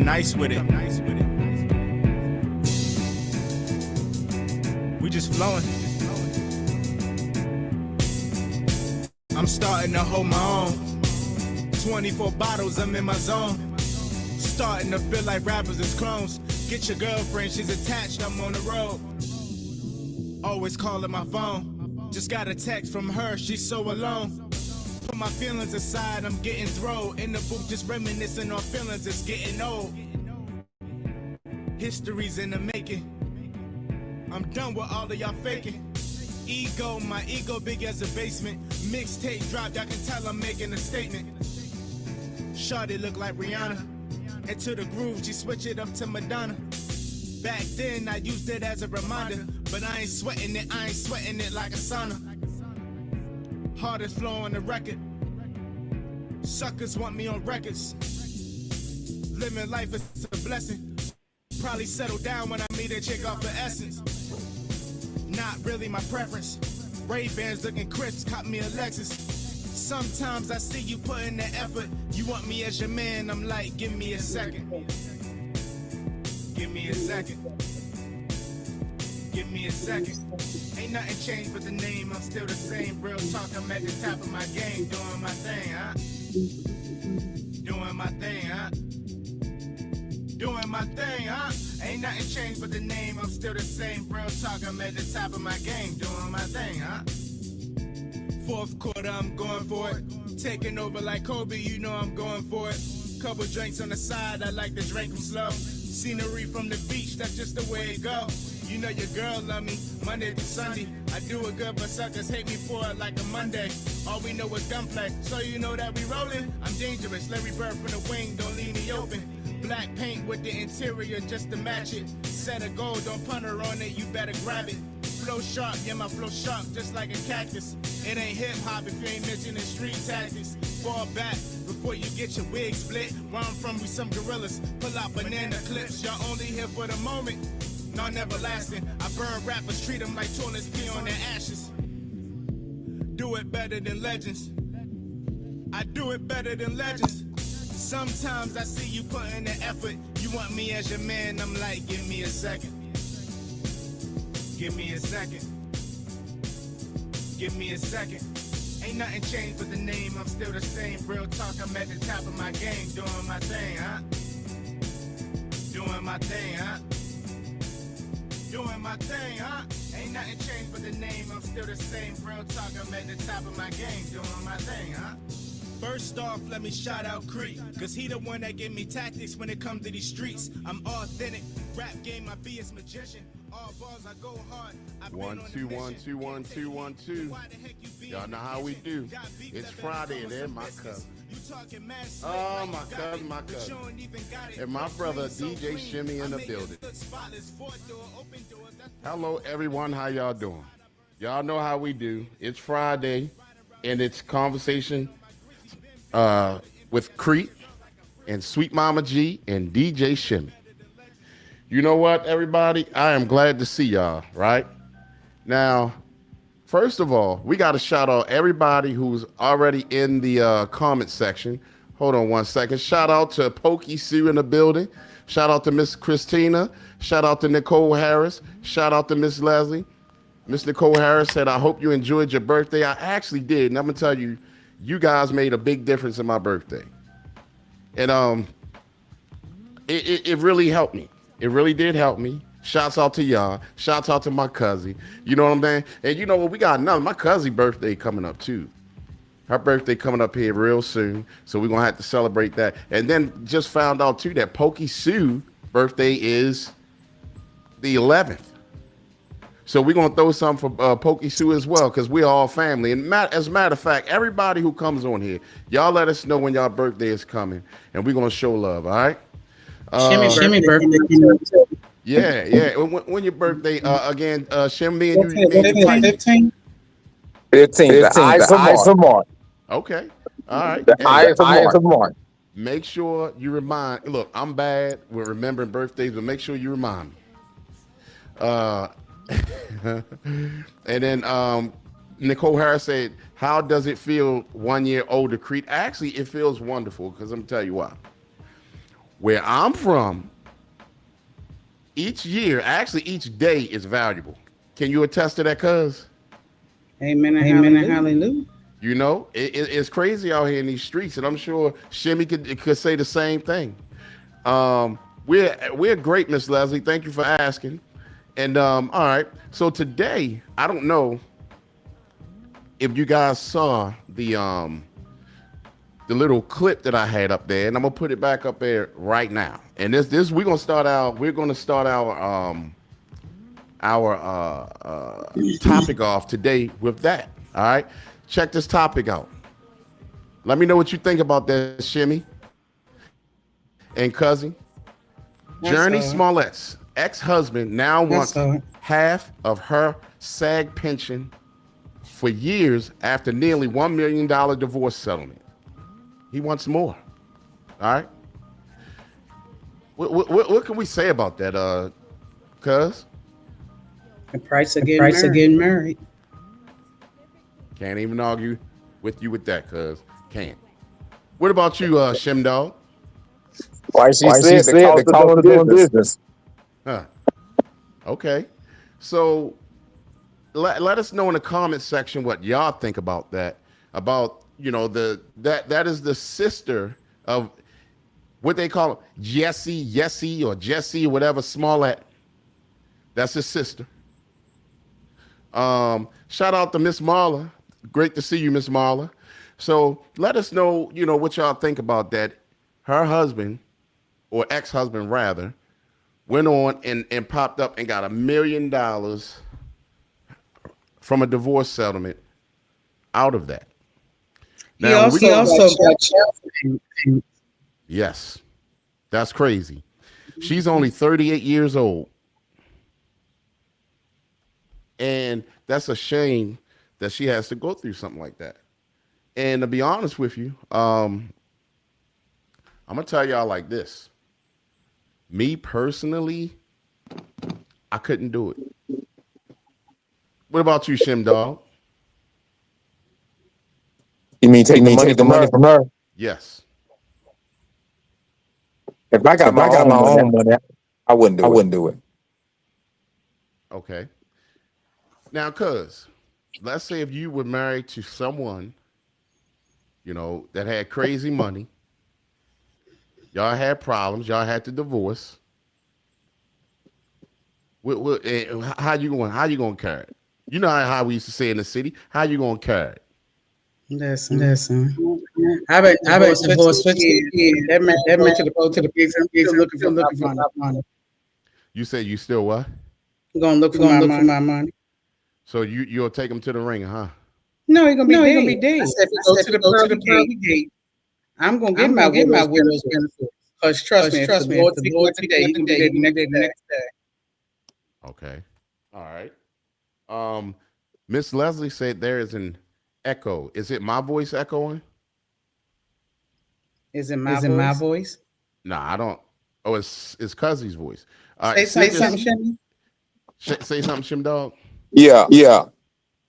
nice with it. We just flowing. I'm starting to hold my own. 24 bottles, I'm in my zone. Starting to feel like rappers is clones. Get your girlfriend, she's attached, I'm on the road. Always calling my phone. Just got a text from her, she's so alone. Put my feelings aside, I'm getting thrown. In the book, just reminiscing on feelings, it's getting old. History's in the making. I'm done with all of y'all faking. Ego, my ego big as a basement. Mixtape dropped, I can tell I'm making a statement. Shawty look like Rihanna. And to the groove, she switch it up to Madonna. Back then, I used it as a reminder. But I ain't sweating it like a sauna. Hardest flow on the record. Suckers want me on records. Living life is a blessing. Probably settle down when I meet a chick off the Essence. Not really my preference. Ray-Bans looking crisp, caught me a Lexus. Sometimes I see you putting the effort. You want me as your man, I'm like, give me a second. Give me a second. Give me a second. Ain't nothing changed but the name, I'm still the same. Real talk, I'm at the top of my game. Doing my thing, huh? Doing my thing, huh? Doing my thing, huh? Ain't nothing changed but the name, I'm still the same. Real talk, I'm at the top of my game. Doing my thing, huh? Fourth quarter, I'm going for it. Taking over like Kobe, you know I'm going for it. Couple drinks on the side, I like to drink them slow. Scenery from the beach, that's just the way it go. You know your girl love me, Monday to Sunday. I do it good, but suckers hate me for it like a Monday. All we know is gunplay, so you know that we rolling. I'm dangerous, Larry Bird from the wing, don't leave me open. Black paint with the interior just to match it. Set a goal, don't punter on it, you better grab it. Flow sharp, yeah, my flow sharp, just like a cactus. It ain't hip-hop if you ain't mentioning street tactics. Fall back before you get your wig split. Where I'm from, we some gorillas. Pull out banana clips, y'all only here for the moment. No, never lasting. I burn rappers, treat them like toilets, pee on their ashes. Do it better than legends. I do it better than legends. Sometimes I see you putting the effort. You want me as your man, I'm like, give me a second. Give me a second. Give me a second. Ain't nothing changed but the name, I'm still the same. Real talk, I'm at the top of my game. Doing my thing, huh? Doing my thing, huh? Doing my thing, huh? Ain't nothing changed but the name, I'm still the same. Real talk, I'm at the top of my game. Doing my thing, huh? First off, let me shout out Creek, cause he the one that gave me tactics when it comes to these streets. I'm authentic, rap game, I be his magician. All balls, I go hard. 1 2 1 2 1 2 1 2. Y'all know how we do. It's Friday and then my cousin. Oh, my cousin. And my brother DJ Shimmy in the building. Hello everyone, how y'all doing? Y'all know how we do. It's Friday and it's conversation with Creek and Sweet Mama G and DJ Shimmy. You know what, everybody? I am glad to see y'all, right? Now, first of all, we got to shout out everybody who's already in the comment section. Hold on one second. Shout out to Pokey Sue in the building. Shout out to Miss Christina. Shout out to Nicole Harris. Shout out to Miss Leslie. Miss Nicole Harris said, I hope you enjoyed your birthday. I actually did, and I'm going to tell you, you guys made a big difference in my birthday. And it really helped me. It really did help me. Shouts out to y'all. Shouts out to my cousin. You know what I'm saying? And you know what? We got another. My cousin's birthday coming up too. Her birthday coming up here real soon. So we're going to have to celebrate that. And then just found out too that Pokey Sue's birthday is the 11th. So we're going to throw something for Pokey Sue as well because we're all family. And as a matter of fact, everybody who comes on here, y'all let us know when y'all birthday is coming. And we're going to show love, all right? Shimmy birthday. Yeah. When your birthday again, Shimmy and you 15. 15. The eyes of March. Okay. All right. The eyes of March. Make sure you remind. Look, I'm bad with remembering birthdays, but make sure you remind me. And then Nicole Harris said, "How does it feel 1 year older, Creed?" Actually, it feels wonderful because I'm gonna tell you why. Where I'm from, each year, actually each day is valuable. Can you attest to that, cuz? Amen and hallelujah. You know, it's crazy out here in these streets, and I'm sure Shimmy could say the same thing. We're great, Miss Leslie. Thank you for asking. And all right, so today, I don't know if you guys saw the little clip that I had up there, and I'm gonna put it back up there right now. And this we're gonna start our topic off today with that. All right, check this topic out. Let me know what you think about that, Shimmy and cousin. Journey Smollett's ex-husband now wants half of her SAG pension for years after nearly $1 million divorce settlement. He wants more. All right. What can we say about that, cuz? The price of getting married. Can't even argue with you with that, cuz. Can't. What about you, Shim Dog? Why she said the cost of doing business. Huh. Okay. So let us know in the comment section what y'all think about that. About, you know, that is the sister of what they call Yessie or Jesse, whatever, Smollett. That's his sister. Shout out to Miss Marla. Great to see you, Miss Marla. So let us know, you know, what y'all think about that. Her husband, or ex-husband rather, went on and popped up and got $1 million from a divorce settlement out of that. Now, he also got child. Yes, that's crazy. She's only 38 years old. And that's a shame that she has to go through something like that. And to be honest with you, I'm going to tell y'all like this. Me personally, I couldn't do it. What about you, Shim Dog? You mean take the money from her? Yes. If I got my own money, I wouldn't do it. Okay. Now, cuz, let's say if you were married to someone, you know, that had crazy money, y'all had problems, y'all had to divorce. How you going to carry it? You know how we used to say in the city, how you going to carry it? Listen. I've been divorced 15 years. That man to the kids looking for my money. You said you still what? I'm gonna look for my money. So you'll take him to the ring, huh? No, he's gonna be dead. I said, go to the pearly gate. I'm gonna get my widow's benefit. Because trust me, if the Lord today, he's gonna be dead the next day. Okay. All right. Miss Leslie said there is an echo. Is it my voice echoing? Is it my voice? No, I don't. Oh, it's Cuzzy's voice. Say something, Shimmy. Say something, Shim Dog. Yeah.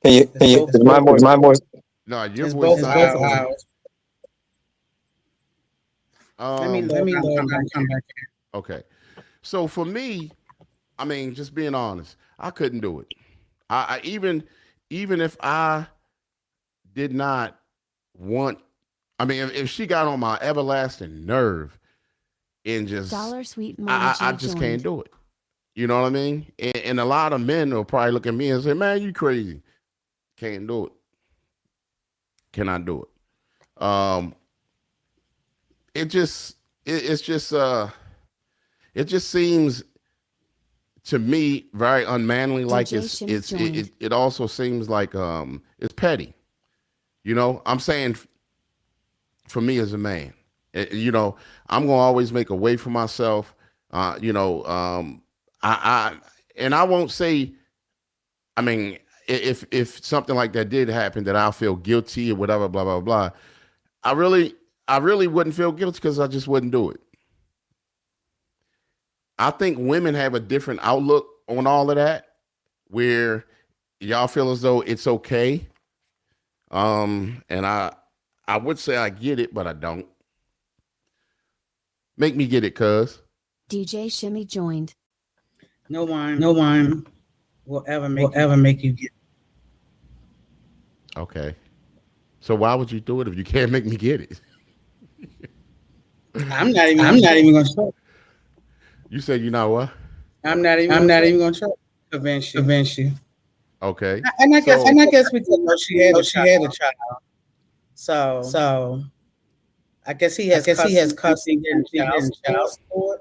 Can you? Is my voice? No, your it's voice is both not. ours. Let me come back here. Okay. So for me, I mean, just being honest, I couldn't do it. I even if I did not want, I mean, if she got on my everlasting nerve and just, I just can't do it. You know what I mean? And a lot of men will probably look at me and say, man, you crazy. Can't do it. Cannot do it. It just seems to me very unmanly. Like it also seems like it's petty. You know, I'm saying for me as a man, you know, I'm gonna always make a way for myself. You know, I won't say. I mean, if something like that did happen, that I'll feel guilty or whatever, blah blah blah. I really wouldn't feel guilty because I just wouldn't do it. I think women have a different outlook on all of that, where y'all feel as though it's okay. And I would say I get it, but I don't. Make me get it, cuz. DJ Shimmy joined. No one will ever make you get. Okay. So why would you do it if you can't make me get it? I'm not even gonna try. You said you know what? I'm not even gonna try to convince you. Okay. And I guess we could know she had a child. So I guess he has custody and child support.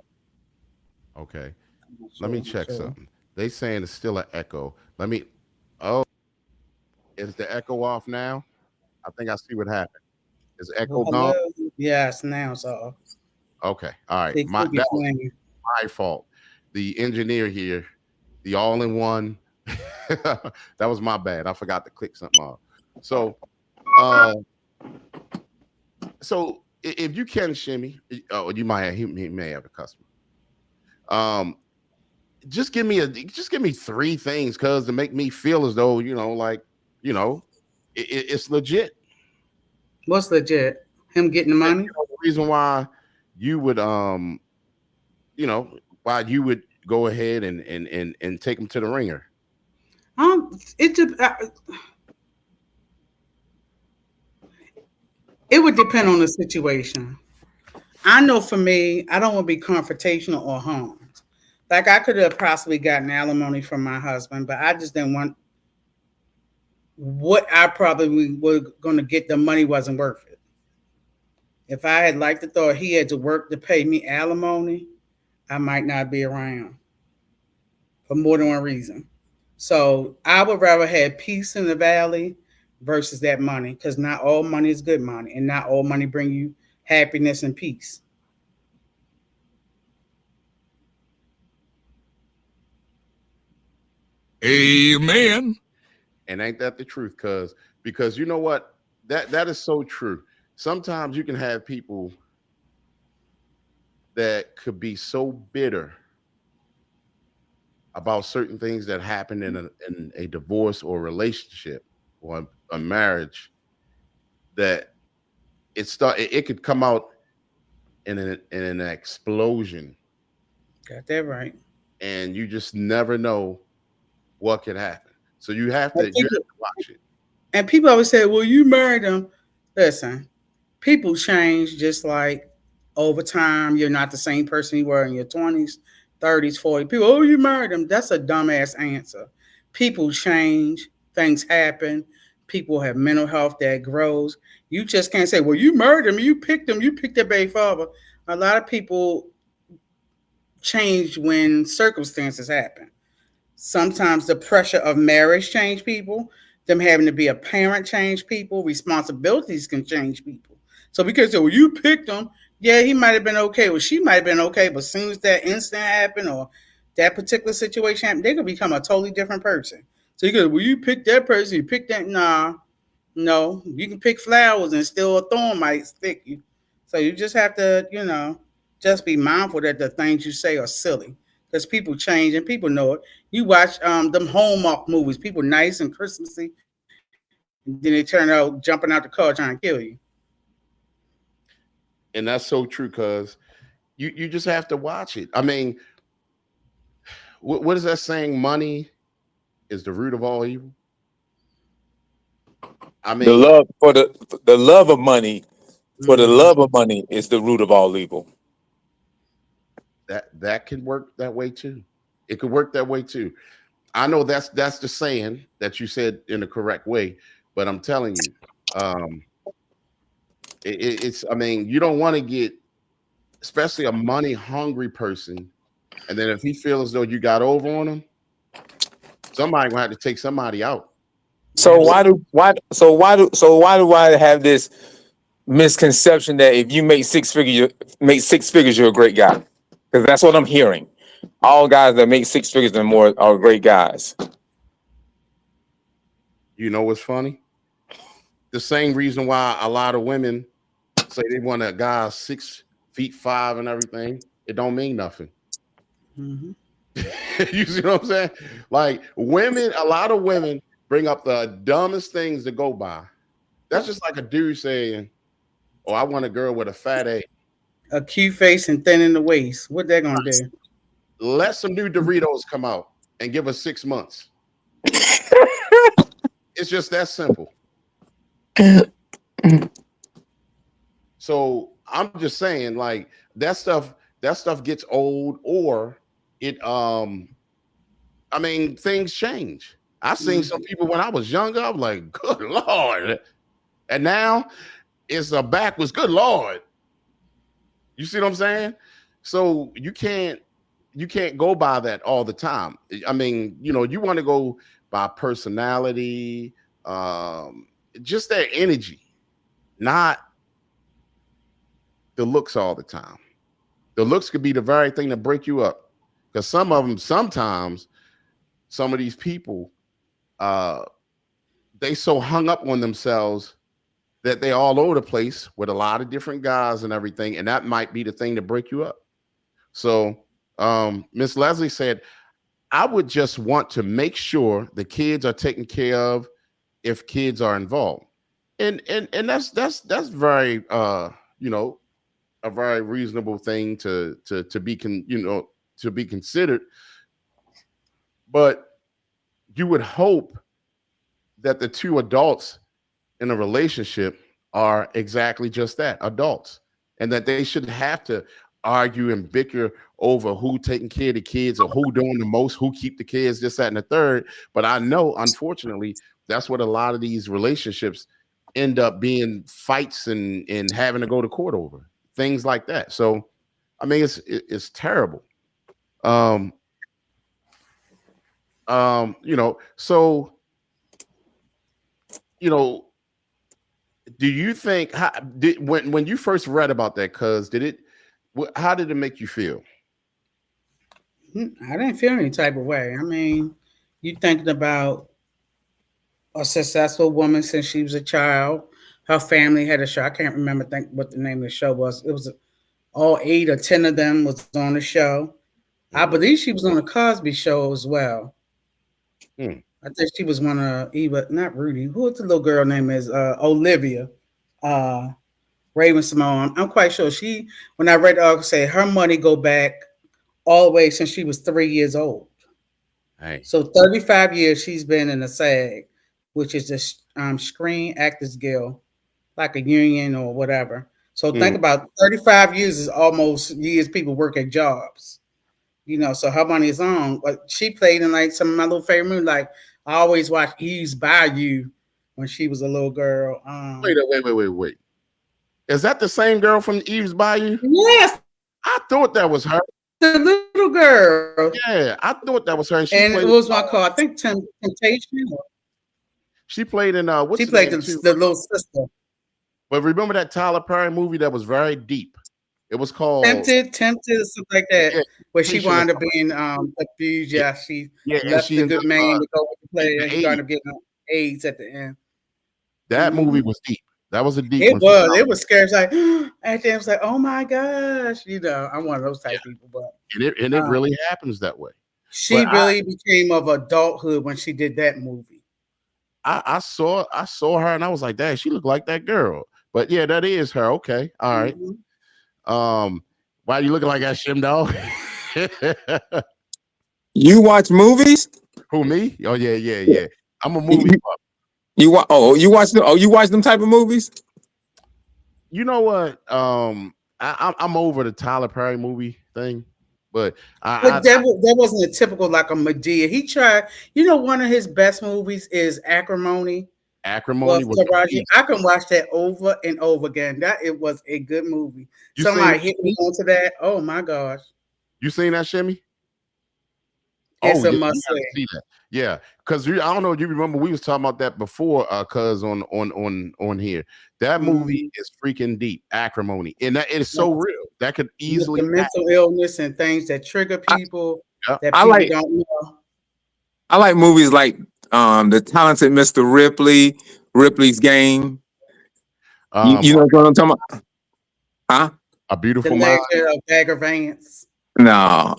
Okay. Let me check something. They saying it's still an echo. Let me. Oh, is the echo off now? I think I see what happened. Is the echo gone? Yes, now it's off. Okay. All right. They could be That was playing. my fault. The engineer here, the all-in-one. That was my bad. I forgot to click something off. So, if you can shimmy, you might have, he may have a customer. Just give me three things, cuz, to make me feel as though it's legit. What's legit? Him getting the money? The reason why you would why you would go ahead and take him to the ringer. It would depend on the situation. I know for me, I don't want to be confrontational or harmed. Like I could have possibly gotten alimony from my husband, but I just didn't want what I probably was going to get. The money wasn't worth it. If I had liked the thought he had to work to pay me alimony, I might not be around for more than one reason. So I would rather have peace in the valley versus that money, because not all money is good money, and not all money bring you happiness and peace. Amen. And ain't that the truth? Because you know what? That is so true. Sometimes you can have people that could be so bitter about certain things that happen in a divorce or relationship or a marriage, that it could come out in an explosion. Got that right. And you just never know what could happen. So you have to watch it. And people always say, well, you married him. Listen, people change just like over time. You're not the same person you were in your 20s, 30s, 40s. People, oh, you married him. That's a dumbass answer. People change. Things happen. People have mental health that grows. You just can't say, well, you married him. You picked that baby father. A lot of people change when circumstances happen. Sometimes the pressure of marriage change people. Them having to be a parent change people. Responsibilities can change people. So we can say, well, you picked him. Yeah, he might have been okay. Well, she might have been okay. But as soon as that incident happened or that particular situation happened, they could become a totally different person. So you could, well, you picked that person. You picked that. Nah, no. You can pick flowers and still a thorn might stick you. So you just have to, just be mindful that the things you say are silly. Because people change and people know it. You watch them Hallmark movies, people nice and Christmassy, and then they turn out jumping out the car trying to kill you. And that's so true, because you just have to watch it. I mean, what is that saying? Money is the root of all evil. I mean, the love of money, for the love of money is the root of all evil. That can work that way too. It could work that way too. I know that's the saying that you said in the correct way, but I'm telling you, it's. I mean, you don't want to get, especially a money hungry person, and then if he feels as though you got over on him, somebody gonna have to take somebody out. So why do I have this misconception that if you make six figures, you're a great guy? Because that's what I'm hearing. All guys that make six figures and more are great guys. You know what's funny? The same reason why a lot of women say they want a guy 6'5" and everything. It don't mean nothing. Mm-hmm. You see what I'm saying? Like a lot of women bring up the dumbest things to go by. That's just like a dude saying, "Oh, I want a girl with a fat A." A cute face and thin in the waist. What they gonna do? Let some new Doritos come out and give us 6 months. It's just that simple. So I'm just saying, like that stuff gets old, or it I mean, things change. I seen some people when I was younger, I was like, good Lord. And now it's a backwards, good Lord. You see what I'm saying? So you can't go by that all the time. I mean, you know, you want to go by personality, just their energy, not the looks all the time. The looks could be the very thing to break you up. Because sometimes some of these people, they so hung up on themselves that they're all over the place with a lot of different guys and everything, and that might be the thing to break you up. So Miss Leslie said, I would just want to make sure the kids are taken care of if kids are involved. And that's very you know, a very reasonable thing to be to be considered. But you would hope that the two adults in a relationship are exactly just that, adults, and that they shouldn't have to argue and bicker over who taking care of the kids or who doing the most, who keep the kids, this, that, and the third. But I know, unfortunately, that's what a lot of these relationships end up being, fights and having to go to court over things like that. So, I mean, it's terrible. You know, so, you know, do you think when you first read about that, how did it make you feel? I didn't feel any type of way. I mean, you thinking about a successful woman since she was a child. Her family had a show. I can't remember what the name of the show was. It was all 8 or 10 of them was on the show. I believe she was on the Cosby Show as well. I think she was one of Eva, not Rudy. Who the little girl name is? Olivia. Raven Simone. I'm quite sure when I read the article, say her money go back all the way since she was 3 years old. Hey. So 35 years she's been in the SAG, which is the Screen Actors Guild, like a union or whatever. So think about 35 years is almost years people work at jobs. You know, so her money is on. But she played in like some of my little favorite movies. Like I always watched Eve's Bayou when she was a little girl. Wait. Is that the same girl from Eve's Bayou? Yes. I thought that was her. The little girl. Yeah, I thought that was her. And it was my call. I think Temptation. She played in she played the little sister. But remember that Tyler Perry movie that was very deep? It was called Tempted, or something like that. Yeah, where she wound up being abused. Yeah, she left a good man to go with the player, and he wound up getting AIDS at the end. That movie was deep. That was a deep one. It was scary. It's like at the end, it's like, oh my gosh, you know, I'm one of those type people. But it really happens that way. She really became of adulthood when she did that movie. I saw her and I was like, dang, she looked like that girl. But yeah, that is her. Okay, all right. Why are you looking like that, Shim dog? You watch movies? Who, me? Oh yeah. I'm a movie buff. You watch them type of movies? You know what? I'm over the Tyler Perry movie thing, but that wasn't a typical like a Medea. He tried. You know, one of his best movies is Acrimony. Acrimony was I can watch that over and over again. It was a good movie. Somebody hit me onto that. Oh my gosh! You seen that, Shimmy? It's a must see that. Yeah, because I don't know if you remember we was talking about that before, cuz on here. That movie is freaking deep, Acrimony, and that it is so real. That could easily the mental illness and things that trigger people that people don't know. I like movies like The Talented Mr. Ripley, Ripley's Game. You know what I'm talking about? Huh? A Beautiful Mind. Of Bagger Vance. No.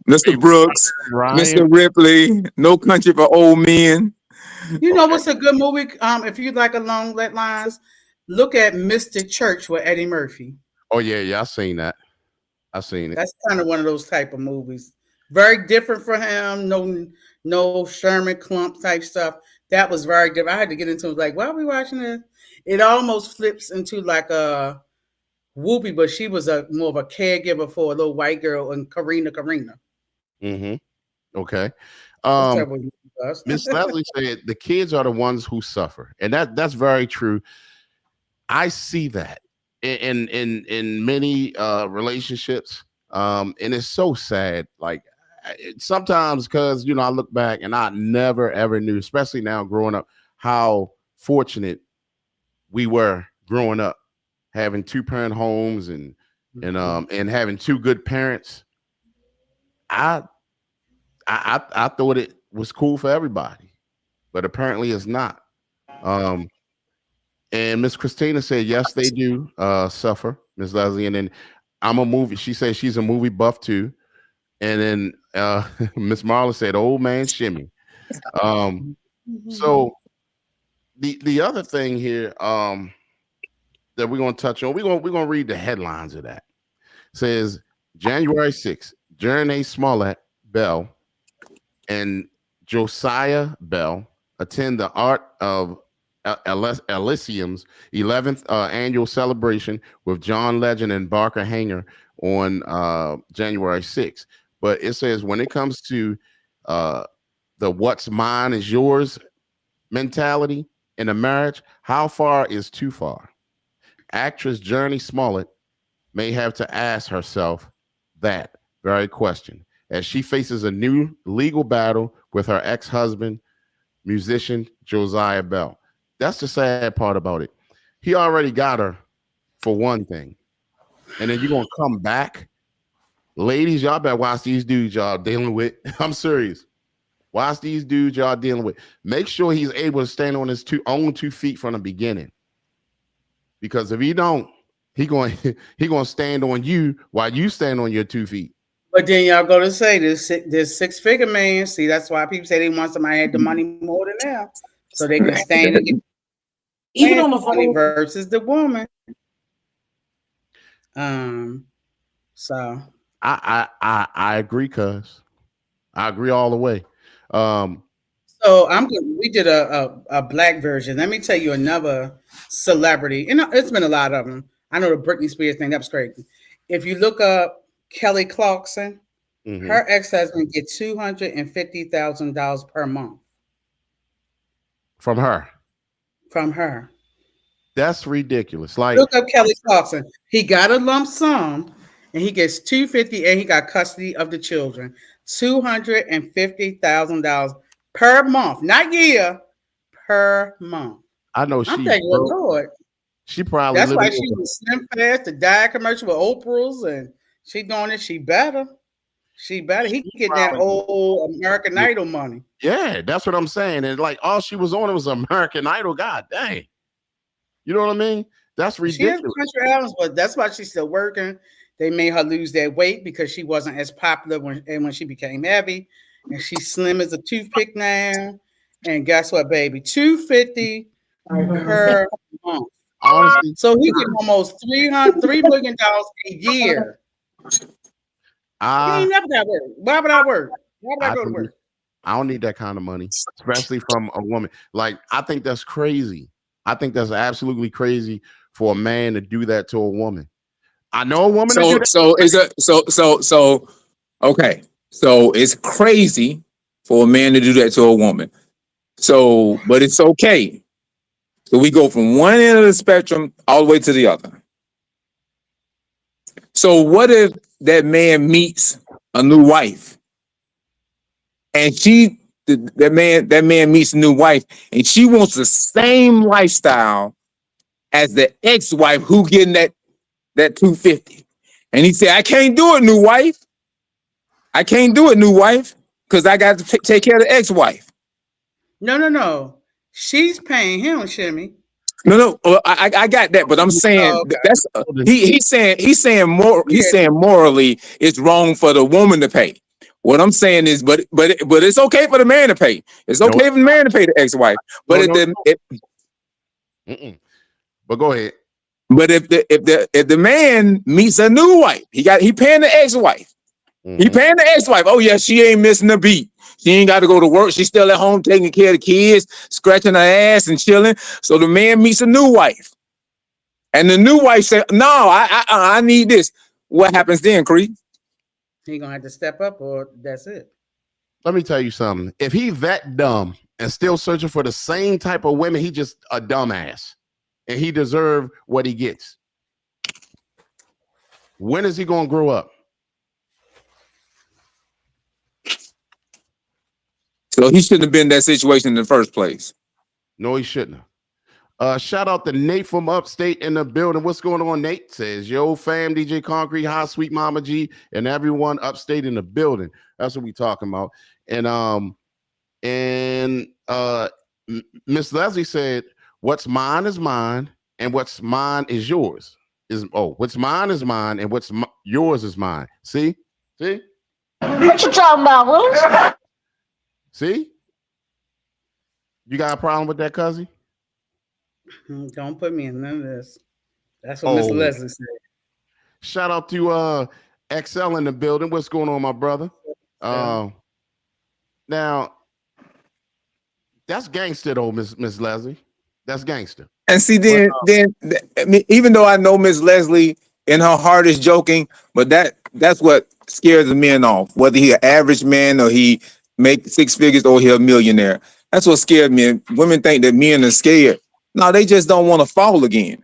Mr. Brooks, Ryan. Mr. Ripley, No Country for Old Men. You know what's a good movie? If you like along that lines, look at Mr. Church with Eddie Murphy. Oh yeah, I seen that. I seen it. That's kind of one of those type of movies. Very different for him. No Sherman Clump type stuff. That was very different. I had to get into it. Like, why are we watching this? It almost flips into like a Whoopi, but she was a more of a caregiver for a little white girl and Karina. Mm-hmm. Okay. That's terrible. Miss Leslie said the kids are the ones who suffer, and that's very true. I see that in many relationships, and it's so sad. Like sometimes, because I look back and I never ever knew, especially now growing up, how fortunate we were growing up, having two-parent homes and having two good parents. I thought it was cool for everybody, but apparently it's not. And Miss Christina said, yes, they do suffer, Miss Leslie. And then she says she's a movie buff too. And then Miss Marla said, old man shimmy. So the other thing here that we're gonna touch on, we're gonna read the headlines of that. It says January 6th, Jernae Smollett Bell and Josiah Bell attend the Art of Elysium's 11th annual celebration with John Legend and Barker Hanger on January 6th. But it says when it comes to the what's mine is yours mentality in a marriage, how far is too far? Actress Jernae Smollett may have to ask herself that very question as she faces a new legal battle with her ex-husband, musician Josiah Bell. That's the sad part about it. He already got her for one thing. And then you're going to come back. Ladies, y'all better watch these dudes y'all dealing with. I'm serious. Watch these dudes y'all dealing with. Make sure he's able to stand on his own 2 feet from the beginning. Because if he don't, he going to stand on you while you stand on your 2 feet. But then y'all go to say this six-figure man. See, that's why people say they want somebody had the money more than them, so they can stand and get even on the phone versus the woman. So I agree, cuz I agree all the way. So we did a black version. Let me tell you another celebrity. It's been a lot of them. I know the Britney Spears thing, that was crazy. If you look up Kelly Clarkson, her ex-husband get $250,000 per month. From her. From her. That's ridiculous. Like, look up Kelly Clarkson. He got a lump sum and he gets $250,000 and he got custody of the children. $250,000 per month, not year, per month. I know I'm thinking, Lord. She probably that's why she was Slim Fast, the diet commercial with Oprah's, and she doing it. She better. He can get that old American Idol money. Yeah, that's what I'm saying. And like all she was on was American Idol. God dang. You know what I mean? That's ridiculous. She has country albums, but that's why she's still working. They made her lose that weight because she wasn't as popular when she became heavy. And she's slim as a toothpick now. And guess what, baby? $250 per month. Honestly, so he get almost $3 million a year. He ain't never got work. Why would I work? Why would I go to work? I don't need that kind of money, especially from a woman. Like, I think that's crazy. I think that's absolutely crazy for a man to do that to a woman. I know a woman. Okay. So it's crazy for a man to do that to a woman. So, but it's okay. So we go from one end of the spectrum all the way to the other. So what if that man meets a new wife, and that man meets a new wife, and she wants the same lifestyle as the ex-wife who getting that $250, and he said, "I can't do it, new wife. I can't do it, new wife, because I got to take care of the ex-wife." No. She's paying him, Shimmy. No. I got that, but I'm saying that's he's saying morally it's wrong for the woman to pay. What I'm saying is, but it's okay for the man to pay. It's okay for the man to pay the ex-wife. But but go ahead. But if the man meets a new wife, he paying the ex-wife. He paying the ex-wife. Oh yeah, she ain't missing a beat. She ain't got to go to work. She's still at home taking care of the kids, scratching her ass and chilling. So the man meets a new wife, and the new wife said, "No, I need this." What happens then, Creed? He gonna have to step up, or that's it. Let me tell you something. If he's that dumb and still searching for the same type of women, he just a dumbass, and he deserves what he gets. When is he gonna grow up? So he shouldn't have been in that situation in the first place. No, he shouldn't have. Shout out to Nate from upstate in the building. What's going on, Nate? Says, yo, fam, DJ Concrete, hi, Sweet Mama G, and everyone upstate in the building. That's what we talking about. And Miss Leslie said, what's mine is mine, and what's mine is yours. What's mine is mine, and what's yours is mine. See? What you talking about, Willis? See? You got a problem with that, Cuzzy? Don't put me in none of this. That's what Miss Leslie said. Shout out to XL in the building. What's going on, my brother? Now, that's gangster, though, Miss Leslie. That's gangster. And see, then I mean, even though I know Miss Leslie in her heart is joking, but that's what scares the men off. Whether he an average man or he make six figures or he a millionaire. That's what scared me. Women think that men are scared. No, they just don't want to fall again.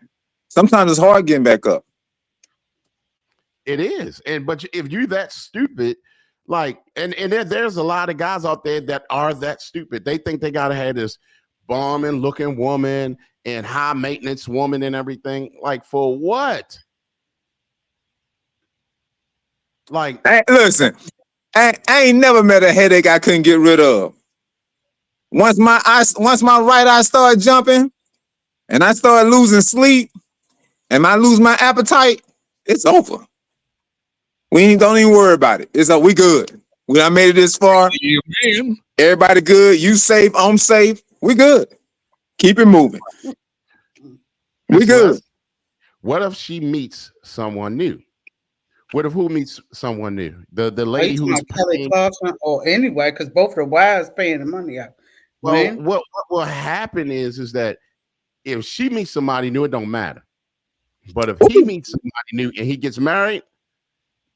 Sometimes it's hard getting back up. It is. But if you're that stupid, and there's a lot of guys out there that are that stupid. They think they gotta have this bombing looking woman and high maintenance woman and everything. Like, for what? Like, hey, listen, I ain't never met a headache I couldn't get rid of. Once my right eye started jumping and I started losing sleep and I lose my appetite, it's over. Don't even worry about it. We good. We done made it this far. Amen. Everybody good. You safe. I'm safe. We good. Keep it moving. We good. What if she meets someone new? What if who meets someone new? The lady who's Kelly Clarkson or anyway, because both of the wives paying the money out. Well, what will happen is that if she meets somebody new, it don't matter. But if he meets somebody new and he gets married,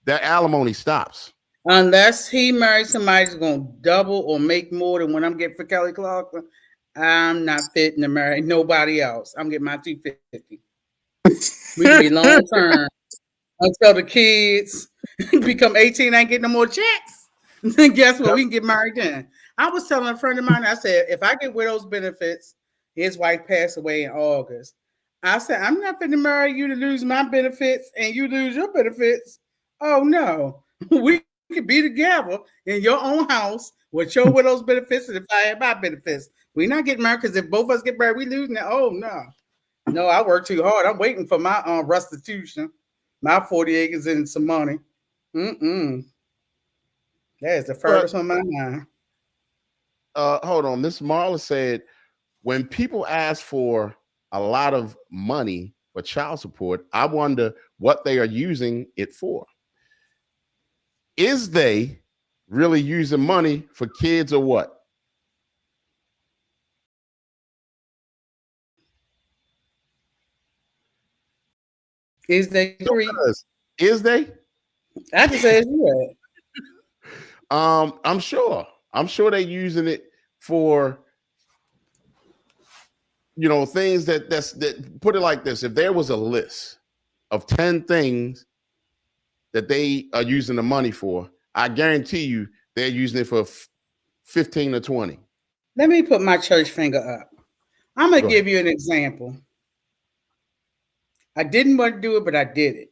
that alimony stops. Unless he marries somebody who's going to double or make more than what I'm getting for Kelly Clarkson, I'm not fitting to marry nobody else. I'm getting my $250. We can be long term until the kids become 18. I ain't getting no more checks. Then guess what? We can get married then. I was telling a friend of mine, I said, if I get widow's benefits, his wife passed away in August. I said, I'm not going to marry you to lose my benefits and you lose your benefits. Oh, no. We could be together in your own house with your widow's benefits and if I have my benefits. We're not getting married because if both of us get married, we losing it. Oh, no. No, I work too hard. I'm waiting for my restitution, my 40 acres and some money. That is the furthest on my mind. Hold on. Miss Marla said, when people ask for a lot of money for child support, I wonder what they are using it for. Is they really using money for kids or what? Is they free? Is they? I just said yeah. I'm sure they're using it for, things that put it like this. If there was a list of 10 things that they are using the money for, I guarantee you they're using it for 15 or 20. Let me put my church finger up. I'm going to give you an example. I didn't want to do it, but I did it.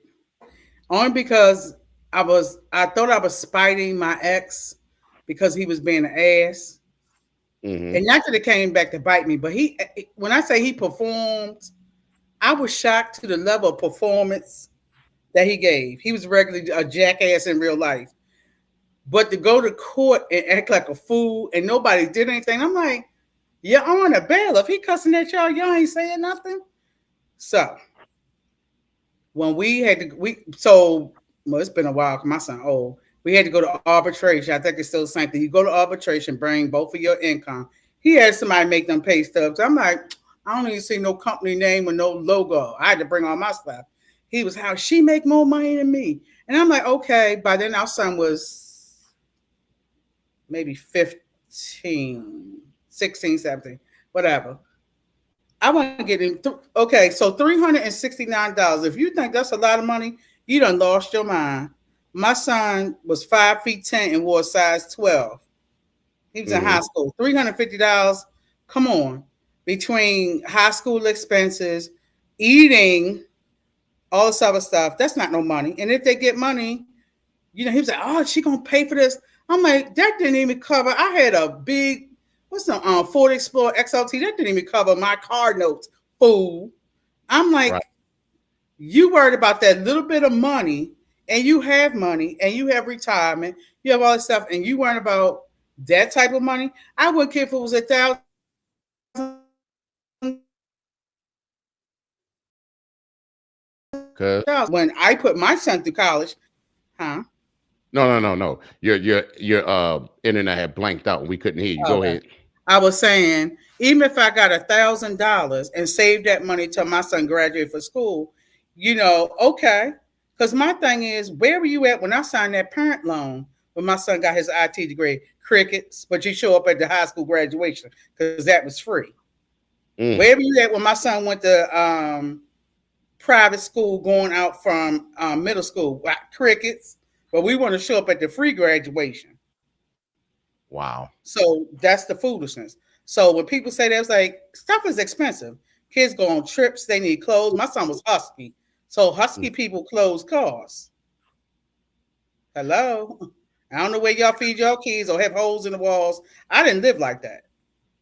Only because I thought I was spiting my ex because he was being an ass. Mm-hmm. And not that it came back to bite me, but when I say he performed, I was shocked to the level of performance that he gave. He was regularly a jackass in real life. But to go to court and act like a fool and nobody did anything, I'm like, you're on a bail. If he cussing at y'all ain't saying nothing. So when we had to, well, it's been a while. 'Cause my son old. We had to go to arbitration. I think it's still the same thing. You go to arbitration, bring both of your income. He had somebody make them pay stubs. I'm like, I don't even see no company name or no logo. I had to bring all my stuff. He was, how she make more money than me? And I'm like, okay. By then our son was maybe 15, 16, 17, whatever. I want to get him. Okay, so $369. If you think that's a lot of money, you done lost your mind. My son was 5'10" and wore a size 12. He was in high school. $350. Come on, between high school expenses, eating, all this other stuff. That's not no money. And if they get money, he was like, "Oh, she gonna pay for this?" I'm like, that didn't even cover. I had a big, what's the Ford Explorer XLT? That didn't even cover my car notes, fool. I'm like, right. You worried about that little bit of money, and you have money, and you have retirement, you have all this stuff, and you worried about that type of money. I wouldn't care if it was $1,000. When I put my son through college, huh? No. Your internet had blanked out and we couldn't hear you. Go ahead. I was saying, even if I got $1,000 and saved that money till my son graduated for school, okay. Because my thing is, where were you at when I signed that parent loan when my son got his IT degree? Crickets, but you show up at the high school graduation because that was free. Where were you at when my son went to private school going out from middle school? Crickets, but we want to show up at the free graduation. Wow. So that's the foolishness. So when people say that, it's like, stuff is expensive. Kids go on trips, they need clothes. My son was Husky. So Husky people clothes cost. Hello? I don't know where y'all feed your kids or have holes in the walls. I didn't live like that.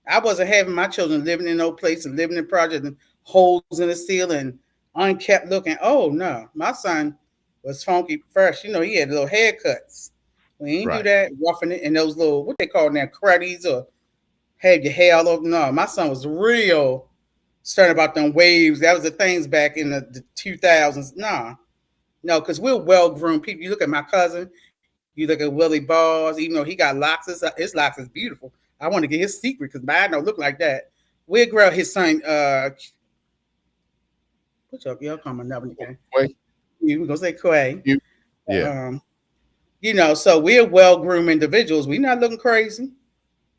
I wasn't having my children living in no place and living in projects and holes in the ceiling, unkept looking. Oh, no. My son was funky fresh. He had little haircuts. We ain't do that, roughing it, and those little, what they call now, cruddies, or have your hair all over. No, my son was real stern about them waves. That was the things back in the 2000s. No, because we're well-groomed people. You look at my cousin, you look at Willie Balls, even though he got locks, his locks is beautiful. I want to get his secret because mine don't look like that. We'll grow his son, what's up, y'all call my number again? You going to say Quay. Yeah. So we're well-groomed individuals. We're not looking crazy.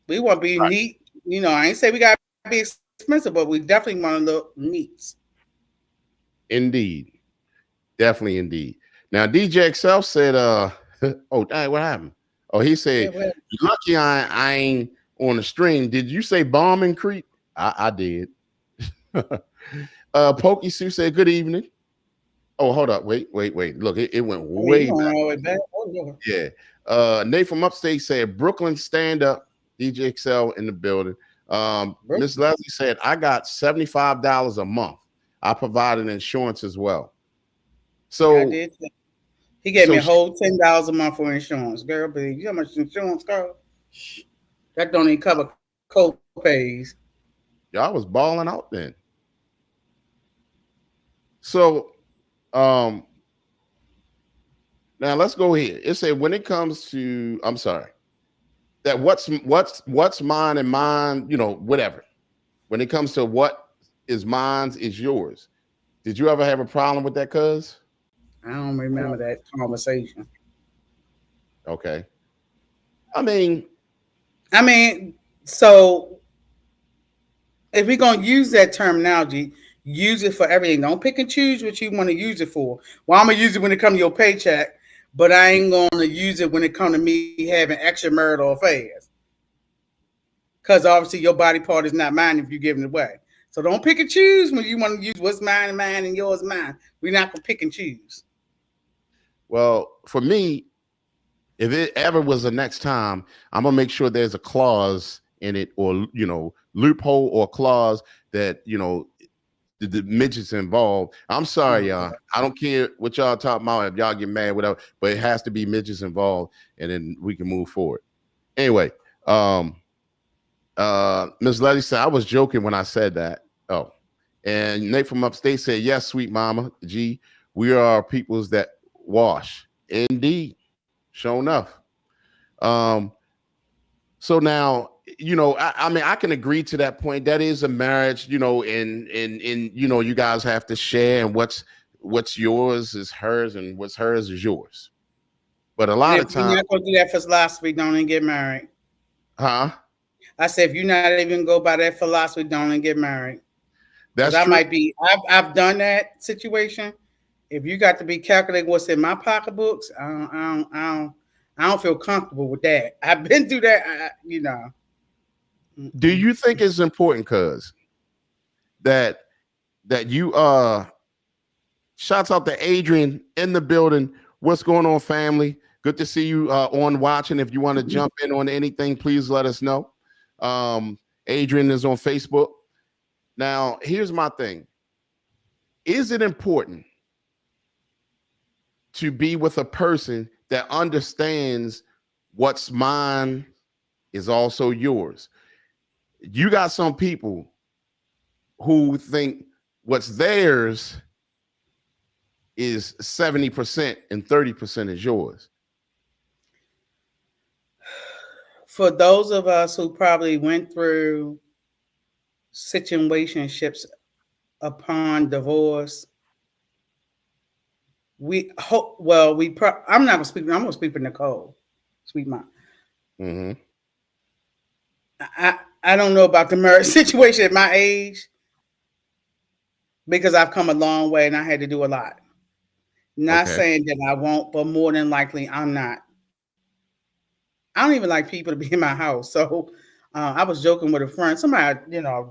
We want to be neat. I ain't say we got to be expensive, but we definitely want to look neat. Indeed. Definitely indeed. Now, DJ XL said, oh, dang, what happened? Oh, he said, lucky I ain't on the stream. Did you say bomb and creep? I did. Pokey Sue said, good evening. Oh, hold up. Wait. Look, it went way back. Yeah. Nate from Upstate said, Brooklyn stand up. DJ XL in the building. Miss Leslie said, I got $75 a month. I provided insurance as well. So I did. He gave me a whole $10 a month for insurance. Girl, but you know how much insurance costs? That don't even cover co-pays. Y'all was balling out then. So now let's go here. It said when it comes to, I'm sorry, that what's mine and mine, whatever. When it comes to what is mine is yours. Did you ever have a problem with that, cuz? I don't remember that conversation. Okay. I mean, so if we're gonna use that terminology, use it for everything. Don't pick and choose what you want to use it for. Well, I'm gonna use it when it comes to your paycheck, but I ain't gonna use it when it comes to me having extramarital affairs. Because obviously your body part is not mine if you're giving it away. So don't pick and choose when you want to use what's mine and mine and yours mine. We're not gonna pick and choose. Well, for me, if it ever was the next time, I'm gonna make sure there's a clause in it, or loophole or clause that the midgets involved. I'm sorry, y'all. I don't care what y'all talking about. If y'all get mad, whatever, but it has to be midgets involved, and then we can move forward. Anyway, Ms. Letty said I was joking when I said that. Oh, and Nate from Upstate said yes, sweet mama G. We are peoples that wash. Indeed, sure enough. Um, so now, I mean, I can agree to that point. That is a marriage, and you guys have to share, and what's yours is hers, and what's hers is yours. But a And lot if of you're times, not gonna do that philosophy, don't even get married. huh? I said, if you're not even go by that philosophy, don't even get married. Because That's I true. might be, I've done that situation. If you got to be calculating what's in my pocketbooks, I don't feel comfortable with that. I've been through that, Do Mm-mm. you think it's important, cuz that you shouts out to Adrian in the building. What's going on, family? Good to see you on watching. If you want to jump in on anything, please let us know. Adrian is on Facebook. Now, here's my thing. Is it important to be with a person that understands what's mine is also yours? You got some people who think what's theirs is 70% and 30% is yours. For those of us who probably went through situationships upon divorce, we hope. Well, I'm not gonna speak. I'm gonna speak for Nicole, sweet mom. Mm-hmm. I don't know about the marriage situation at my age because I've come a long way and I had to do a lot. Not Okay. saying that I won't, but more than likely I'm not. I don't even like people to be in my house. So I was joking with a friend, somebody,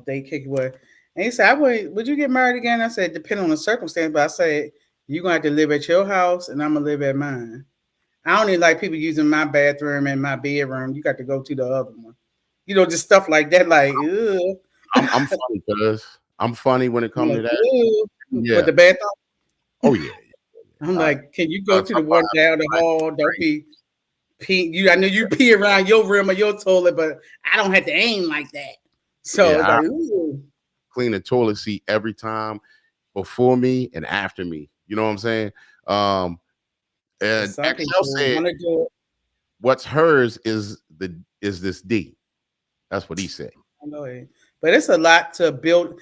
they kick it with. And he said, would you get married again? I said, depending on the circumstance, but I said, you're going to have to live at your house and I'm going to live at mine. I don't even like people using my bathroom and my bedroom. You got to go to the other one. Just stuff like that, like, ugh. I'm funny, cuz I'm funny when it comes Like, to that. ugh. Yeah. But the bathroom, Oh yeah. I'm All right. like, can you go to the one Somebody down the hall? Don't be pee. I know you pee around your room or your toilet, but I don't have to aim like that. So it's yeah, I like, ooh. clean the toilet seat every time before me and after me. You know what I'm saying? Um, But and some XL people said want to do it. what's hers is this D. That's what he said. I know it. But it's a lot to build.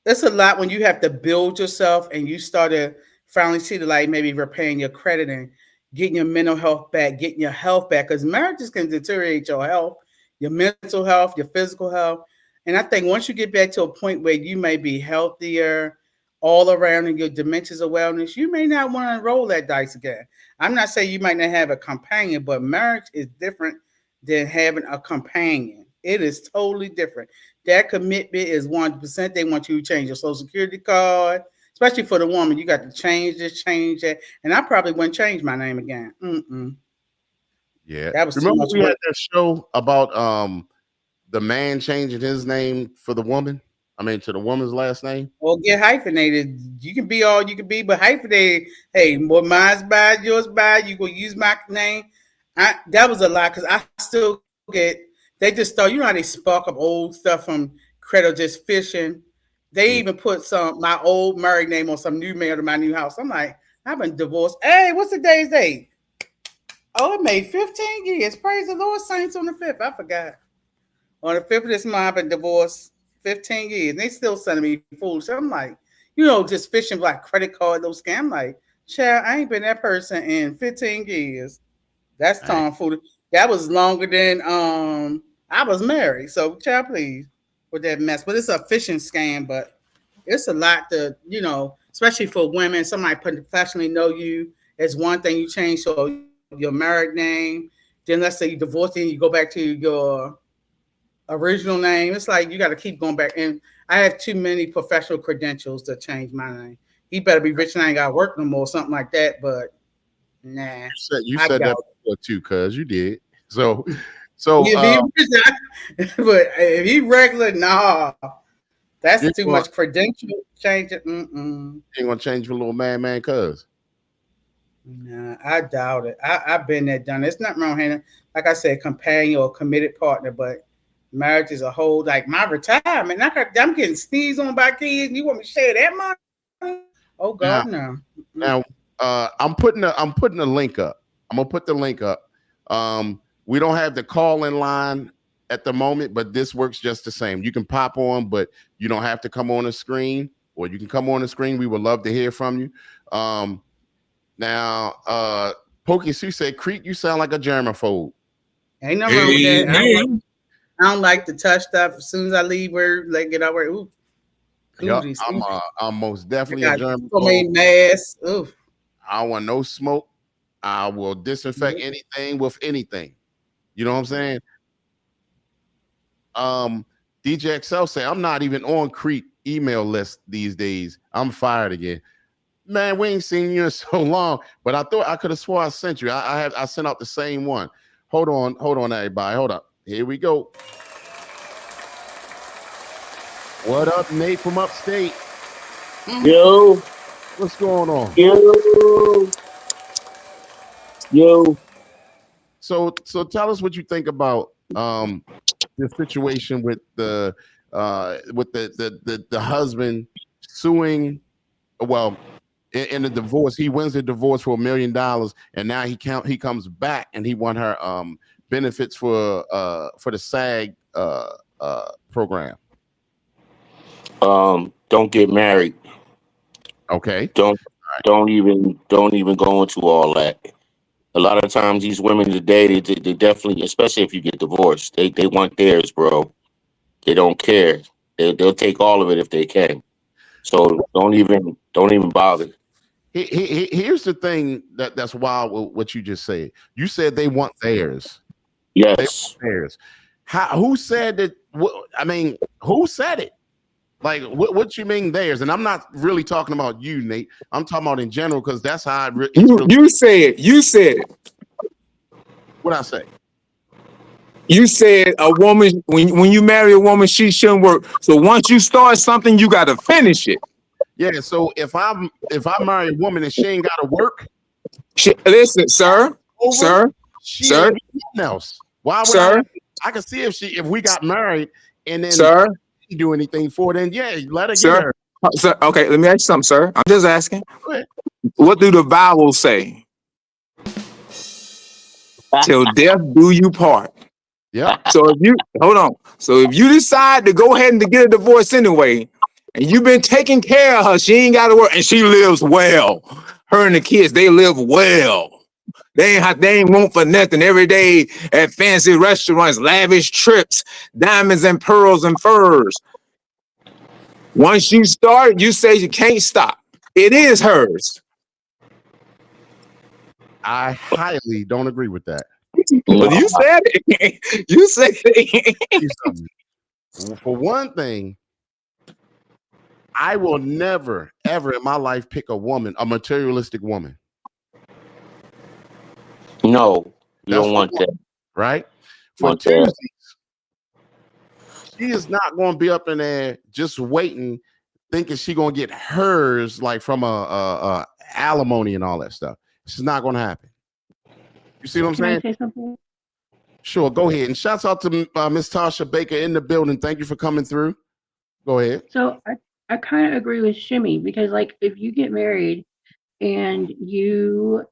It's a lot when you have to build yourself and you start to finally see the light, maybe repaying your credit and getting your mental health back, getting your health back. Because marriages can deteriorate your health, your mental health, your physical health. And I think once you get back to a point where you may be healthier all around in your dimensions of wellness, you may not want to roll that dice again. I'm not saying you might not have a companion, but marriage is different than having a companion. It is totally different. That commitment is 100%. They want you to change your social security card, especially for the woman. You got to change this, change that. And I probably wouldn't change my name again. Yeah. That was too Remember much we had work. that show about the man changing his name for the woman? I mean to the woman's last name? Or get hyphenated. You can be all you can be, but hyphenated, hey, more mine's bad, yours bad. You gonna use my name. That was a lot because I still get they just thought, how they spark up old stuff from Credit Just Fishing. They Mm. even put my old married name on some new mail to my new house. I'm like, I've been divorced. Hey, what's the day's date? Oh, it made 15 years. Praise the Lord, Saints on the 5th. I forgot. On the 5th of this month, I've been divorced 15 years. And they still sending me food. So I'm like, just fishing like credit card, those scams. I'm like, child, I ain't been that person in 15 years. That's Right. tomfoolery. That was longer than I was married. So, child, please, with that mess. But it's a phishing scam. But it's a lot to, especially for women. Somebody professionally know you. It's one thing you change so your married name. Then let's say you divorce and you go back to your original name. It's like you got to keep going back. And I have too many professional credentials to change my name. He better be rich and I ain't got to work no more, something like that. But nah, You I said doubt that it. before too, cuz you did. So If he but if he regular, nah, that's you too ain't much credential change it. Mm-mm. gonna change for little man, cuz. Nah, I doubt it. I've been there, done. It's not wrong here. Like I said, companion or committed partner, but marriage is a whole like my retirement. I'm getting sneezed on by kids. And you want me to share that money? Oh God, no. Now, I'm putting a link up. I'm gonna put the link up. We don't have the call in line at the moment, but this works just the same. You can pop on, but you don't have to come on the screen, or you can come on the screen. We would love to hear from you. Now, Pokey Sue said, "Creek, you sound like a germaphobe." Ain't nothing wrong with that. Amen. I don't like to touch stuff. As soon as I leave where like get out where Yup, cooties. I'm most I definitely a got so germaphobe. many masks. Ooh. I want no smoke. I will disinfect anything with anything. You know what I'm saying? DJ XL say, I'm not even on Creek email list these days. I'm fired again. Man, we ain't seen you in so long, but I thought I could have swore I sent you. I sent out the same one. Hold on, everybody. Hold up. Here we go. What up, Nate from upstate? Yo, What's going on? yo. So tell us what you think about the situation with the husband suing. Well, in the divorce, he wins the divorce for $1 million, and now he comes back and he won her benefits for the SAG program. Don't get married. Okay. Don't even go into all that. A lot of times, these women today, they definitely, especially if you get divorced, they want theirs, bro. They don't care. They'll take all of it if they can. So don't even bother. Here's the thing that's wild with what you just said. You said they want theirs. Yes. They want theirs. Who said that? I mean, who said it? Like, what you mean theirs? And I'm not really talking about you, Nate. I'm talking about in general, because that's how You said it. What I say? You said a woman, when you marry a woman, she shouldn't work. So once you start something, you got to finish it. Yeah. So if I marry a woman and she ain't got to work, listen, sir, she ain't nothing else. Why would I can see if we got married and then she do anything for it, then yeah, let her get her. Sir, okay, let me ask you something, sir. I'm just asking. What do the Bible say? Till death do you part. Yeah. So if you decide to go ahead and to get a divorce anyway, and you've been taking care of her, she ain't got to work, and she lives well. Her and the kids, they live well. They ain't want for nothing every day at fancy restaurants, lavish trips, diamonds and pearls and furs. Once you start, you say you can't stop. It is hers. I highly don't agree with that. But you said it. You said it. For one thing, I will never, ever in my life pick a materialistic woman. No, you don't want that. Right? For Tuesdays, she is not going to be up in there just waiting, thinking she going to get hers, like from a alimony and all that stuff. This is not going to happen. You see what I'm saying? Can I say something? Sure, go ahead. And shouts out to Miss Tasha Baker in the building. Thank you for coming through. Go ahead. So I kind of agree with Shimmy, because like if you get married and you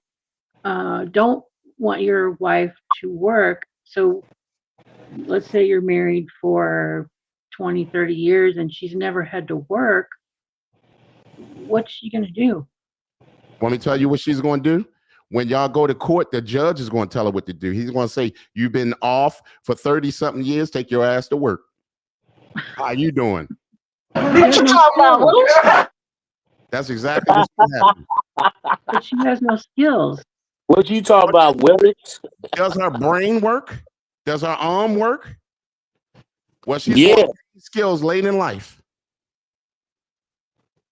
don't want your wife to work, so let's say you're married for 20, 30 years and she's never had to work, what's she going to do? Want me to tell you what she's going to do? When y'all go to court, the judge is going to tell her what to do. He's going to say, you've been off for 30-something years. Take your ass to work. How you doing? What you talking about, Willis? That's exactly what's going to happen. But she has no skills. What you talking about, Willis? Does her brain work? Does her arm work? Well, she's skills late in life.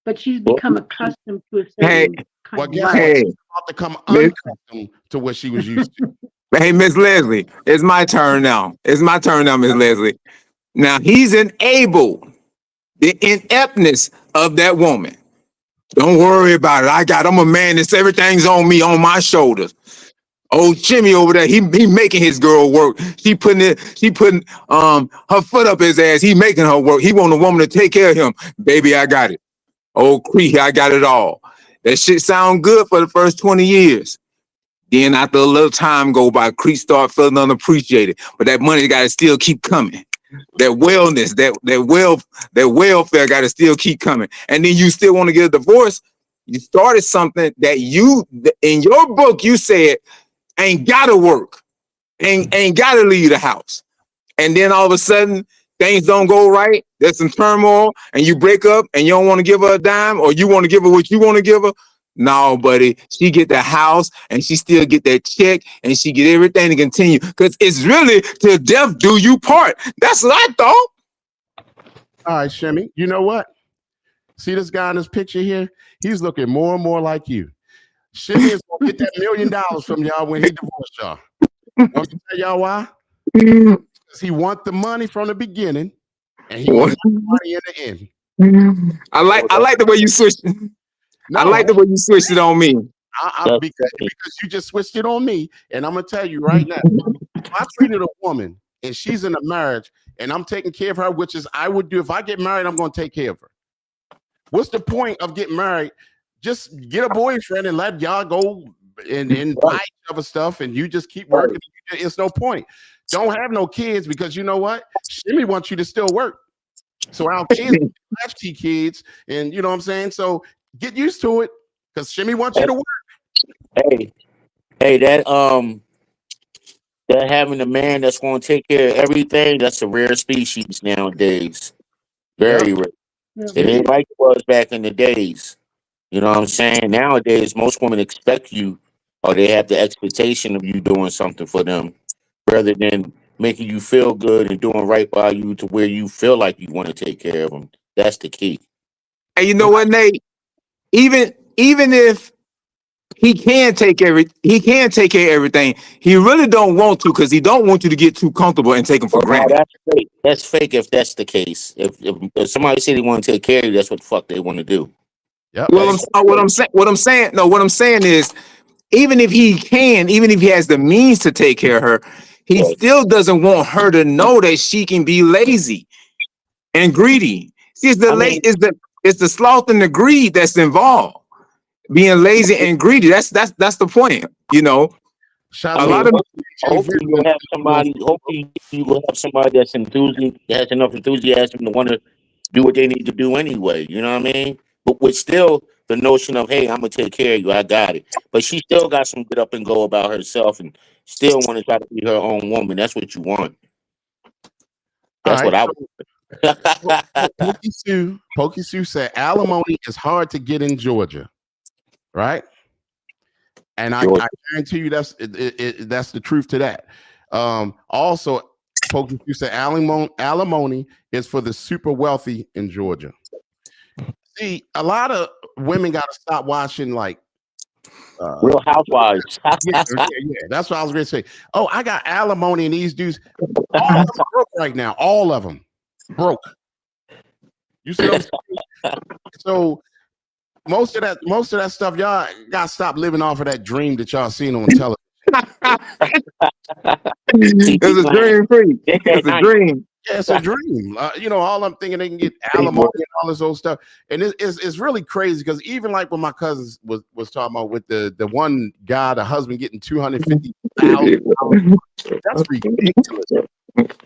But she's become accustomed to a certain kind of life. She's about to come unaccustomed to what she was used to. Hey, Miss Leslie, it's my turn now. It's my turn now, Miss Leslie. Now, he's enabled the ineptness of that woman. Don't worry about it. I'm a man. Everything's on me, on my shoulders. Old Jimmy over there, he making his girl work. She putting her foot up his ass. He making her work. He want a woman to take care of him. Baby, I got it. Oh, Cree, I got it all. That shit sound good for the first 20 years. Then after a little time go by, Cree start feeling unappreciated. But that money got to still keep coming. That wellness, that welfare got to still keep coming. And then you still want to get a divorce. You started something that in your book, you said ain't got to work, ain't got to leave the house. And then all of a sudden, things don't go right. There's some turmoil, and you break up, and you don't want to give her a dime, or you want to give her what you want to give her. No, buddy, she get the house, and she still get that check, and she get everything to continue. Because it's really till death do you part. That's what I thought. All right, Shimmy. You know what? See this guy in this picture here? He's looking more and more like you. Shimmy is gonna get that $1 million from y'all when he divorced y'all. Want to tell y'all why? Because he want the money from the beginning, and he want the money in the end. I like the way you switched. No, I like the way you switched it on me. Because you just switched it on me, and I'm gonna tell you right now, if I treated a woman and she's in a marriage and I'm taking care of her, which is I would do if I get married, I'm gonna take care of her. What's the point of getting married? Just get a boyfriend and let y'all go and buy each other stuff, and you just keep working. It's no point. Don't have no kids because you know what? Shimmy wants you to still work. So our kids, latchkey kids, and you know what I'm saying? So get used to it because Shimmy wants you to work. Hey, that having a man that's going to take care of everything, that's a rare species nowadays. Very rare. It ain't like it was back in the days. You know what I'm saying? Nowadays, most women expect you, or they have the expectation of you doing something for them, rather than making you feel good and doing right by you to where you feel like you want to take care of them. That's the key. And you know what, Nate? Even if he can take care of everything, he really don't want to because he don't want you to get too comfortable and take him for granted. That's fake. That's fake if that's the case. If somebody say they want to take care of you, that's what the fuck they want to do. Yep. What I'm saying is, even if he has the means to take care of her, he still doesn't want her to know that she can be lazy and greedy. See, it's the sloth and the greed that's involved. Being lazy and greedy. That's the point. You know, hopefully you have somebody. Hopefully you will have somebody that's has enough enthusiasm to want to do what they need to do anyway. You know what I mean? But with still the notion of, hey, I'm gonna take care of you. I got it. But she still got some get up and go about herself, and still want to try to be her own woman. That's what you want. That's what I would. Pokey Sue said alimony is hard to get in Georgia, right? And I guarantee you that's the truth to that. Also, Pokey Sue said alimony is for the super wealthy in Georgia. See, a lot of women got to stop watching like Real Housewives. yeah, that's what I was going to say. Oh, I got alimony, and these dudes, all of them broke right now. All of them broke. You see what I'm saying? So most of that stuff, y'all got to stop living off of that dream that y'all seen on television. It's a dream, free. It's a dream. Yeah, it's a dream. All I'm thinking they can get alimony and all this old stuff, and it's really crazy because even like when my cousins was talking about with the one guy, the husband getting $250,000. That's ridiculous.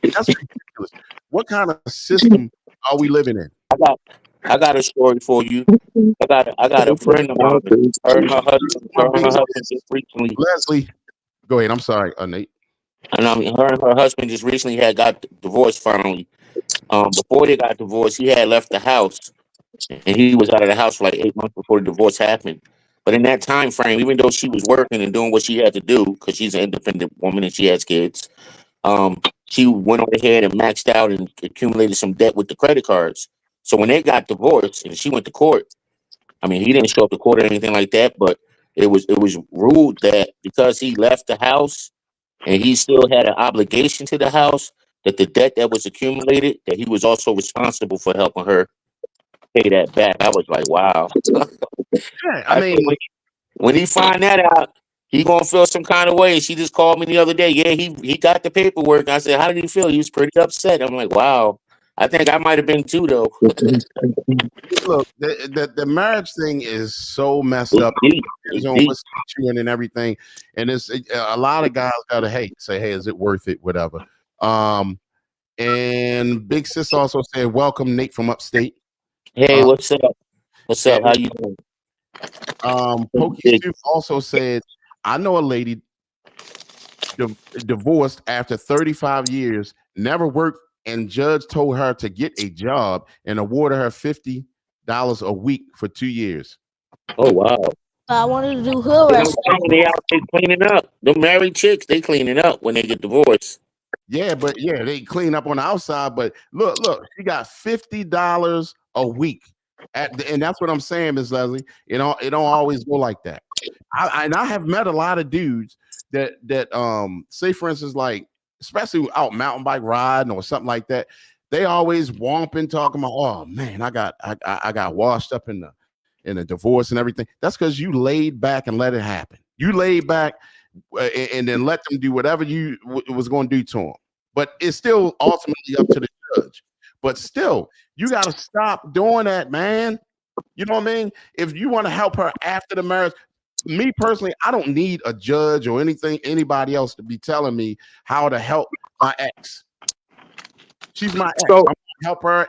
That's ridiculous. What kind of system are we living in? I got a story for you. I got a friend of mine. Her and her husband just recently. Leslie, go ahead. I'm sorry, Nate. And her and her husband just recently had got divorced finally. Before they got divorced, he had left the house, and he was out of the house for like 8 months before the divorce happened. But in that time frame, even though she was working and doing what she had to do, because she's an independent woman and she has kids, she went on ahead and maxed out and accumulated some debt with the credit cards. So when they got divorced and she went to court, I mean, he didn't show up to court or anything like that, but it was ruled that because he left the house and he still had an obligation to the house, that the debt that was accumulated, that he was also responsible for helping her pay that back. I was like, wow. Yeah, I mean, when he find that out, he gonna feel some kind of way. She just called me the other day. Yeah, he got the paperwork. I said, how did he feel? He was pretty upset. I'm like, wow. I think I might have been too, though. Look, the marriage thing is so messed It's up. deep. Depends It's on deep. what's you and everything, and a lot of guys gotta say, hey, is it worth it? Whatever. And Big Sis also said, welcome Nate from upstate. Hey, what's up? What's up? How you doing? Pokey Big. Soup also said, I know a lady divorced after 35 years, never worked, and judge told her to get a job and awarded her $50 a week for 2 years. Oh, wow. I wanted to do hood rest. They out there cleaning up. The married chicks, they cleaning up when they get divorced. Yeah, but yeah, they clean up on the outside. But look, she got $50 a week. And that's what I'm saying, Ms. Leslie. It don't always go like that. I have met a lot of dudes that say, for instance, like, especially out mountain bike riding or something like that, they always womping, talking about, oh man, I got washed up in a divorce and everything. That's because you laid back and let it happen. You laid back and then let them do whatever you was going to do to them. But it's still ultimately up to the judge. But still, you got to stop doing that, man. You know what I mean? If you want to help her after the marriage, me personally, I don't need a judge or anybody else to be telling me how to help my ex. She's my ex. So, I'm gonna help her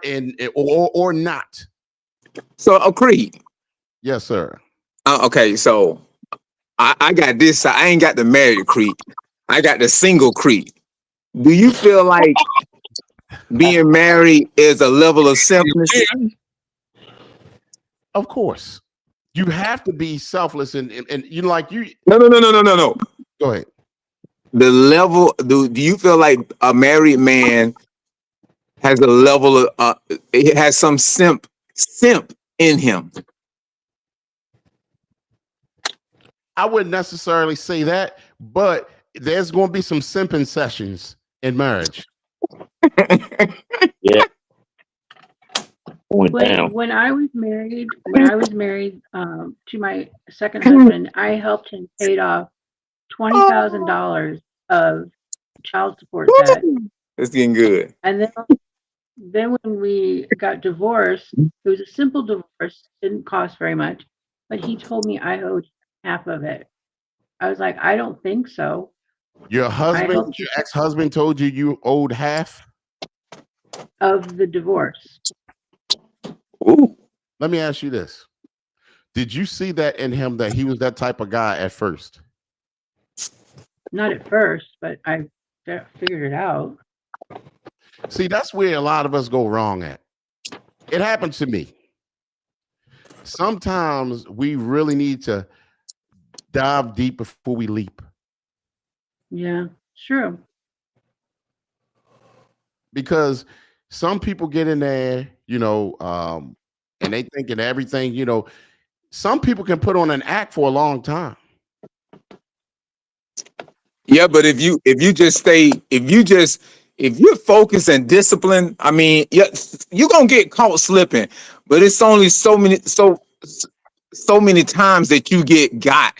or not. So, Creed. Yes, sir. Okay, so I got this. I ain't got the married Creed. I got the single Creed. Do you feel like being married is a level of selfless? Of course. You have to be selfless and you like you. No. Go ahead. The level. Do you feel like a married man has a level of it has some simp in him? I wouldn't necessarily say that, but there's going to be some simping sessions in marriage. Yeah. When I was married to my second husband, I helped him pay off $20,000 of child support debt. It's getting good. And then when we got divorced, it was a simple divorce, didn't cost very much, but he told me I owed half of it. I was like, I don't think so. Your ex-husband told you owed half of the divorce. Ooh. Let me ask you this. Did you see that in him, that he was that type of guy at first? Not at first, but I figured it out. See, that's where a lot of us go wrong at. It happened to me. Sometimes we really need to dive deep before we leap. Yeah, true. Because some people get in there, and they thinking everything, some people can put on an act for a long time. Yeah, but if you're focused and disciplined, I mean, you're gonna get caught slipping. But it's only so many times that you got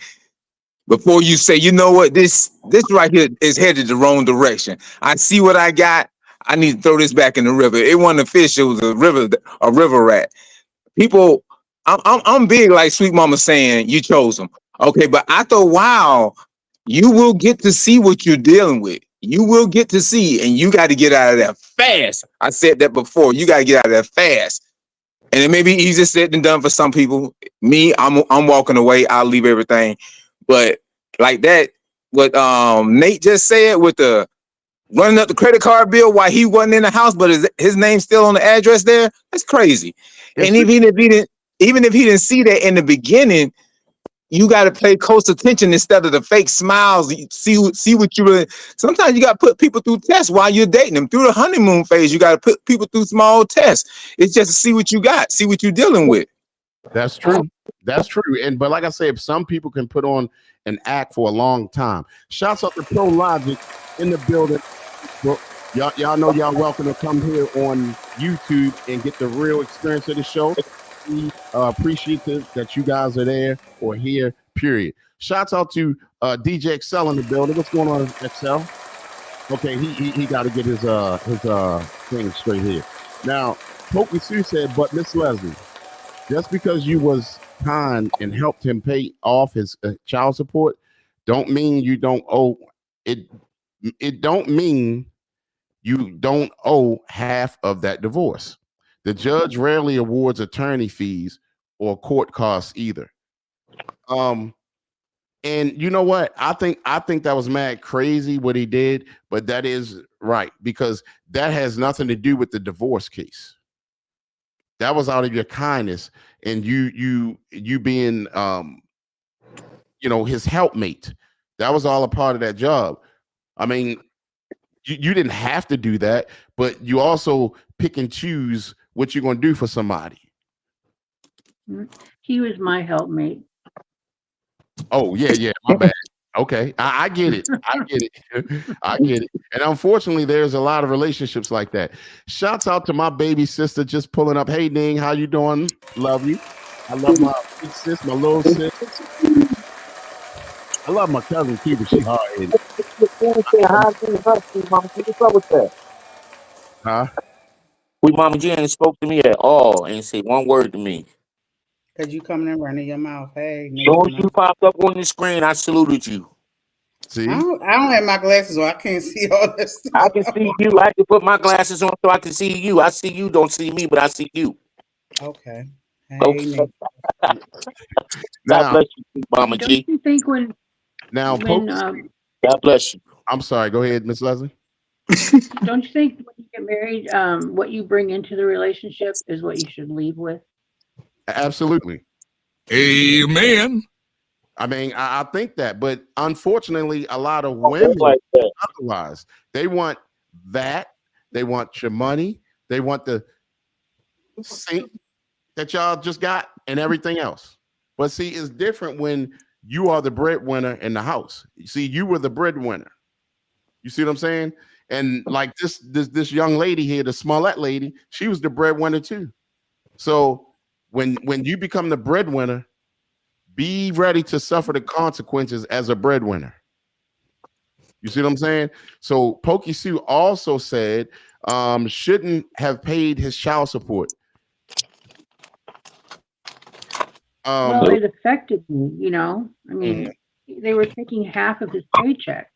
before you say, you know what, this right here is headed the wrong direction. I see what I got. I need to throw this back in the river. It wasn't a fish; it was a river rat. People, I'm big like Sweet Mama saying you chose them. Okay, but after a while, you will get to see what you're dealing with. You will get to see, and you got to get out of there fast. I said that before. You got to get out of there fast. And it may be easier said than done for some people. Me, I'm walking away. I'll leave everything. But like that, what Nate just said with the running up the credit card bill while he wasn't in the house, but his name's still on the address there. That's crazy. And even if he didn't see that in the beginning, you got to pay close attention instead of the fake smiles. See what you really. Sometimes you got to put people through tests while you're dating them. Through the honeymoon phase, you got to put people through small tests. It's just to see what you got, see what you're dealing with. That's true. That's true. But like I said, some people can put on an act for a long time. Shouts out to Pro Logic in the building. Y'all know y'all welcome to come here on YouTube and get the real experience of the show. We appreciative that you guys are there or here, period. Shouts out to DJ Excel in the building. What's going on, Excel? Okay, he got to get his thing straight here. Now, Pokey Sue said, but Miss Leslie, just because you was kind and helped him pay off his child support, don't mean you don't owe it. It don't mean you don't owe half of that divorce. The judge rarely awards attorney fees or court costs either. Um, and you know what? I think that was mad crazy what he did, but that is right because that has nothing to do with the divorce case. That was out of your kindness and you being his helpmate. That was all a part of that job. I mean, you didn't have to do that, but you also pick and choose what you're going to do for somebody. He was my helpmate. Oh yeah, my bad. Okay, I get it. I get it. I get it. And unfortunately, there's a lot of relationships like that. Shouts out to my baby sister just pulling up. Hey, Ning, how you doing? Love you. I love my big sis, my little sis. I love my cousin too, but she hard headed. Huh? Mama G ain't spoke to me at all. Ain't say one word to me. Cause you coming and running your mouth. Hey, Soon as you popped up on the screen, I saluted you. See? I don't have my glasses on. I can't see all this stuff. I can see you. I can put my glasses on so I can see you. I see you, don't see me, but I see you. Okay. Hey, Okay. God Now, bless you, Mama Don't G. you think when God bless you. I'm sorry. Go ahead, Miss Leslie. don't you think when you get married, what you bring into the relationship is what you should leave with? Absolutely. Amen. I mean, I think that, but unfortunately, a lot of women like that. otherwise they want that. They want your money. They want the sink that y'all just got and everything else. But see, it's different when you are the breadwinner in the house. See, you were the breadwinner. You see what I'm saying? And like this young lady here, the Smollett lady, she was the breadwinner too. So when you become the breadwinner, be ready to suffer the consequences as a breadwinner. You see what I'm saying? So Pokey Sue also said shouldn't have paid his child support. Well, it affected me. I mean, they were taking half of his paycheck.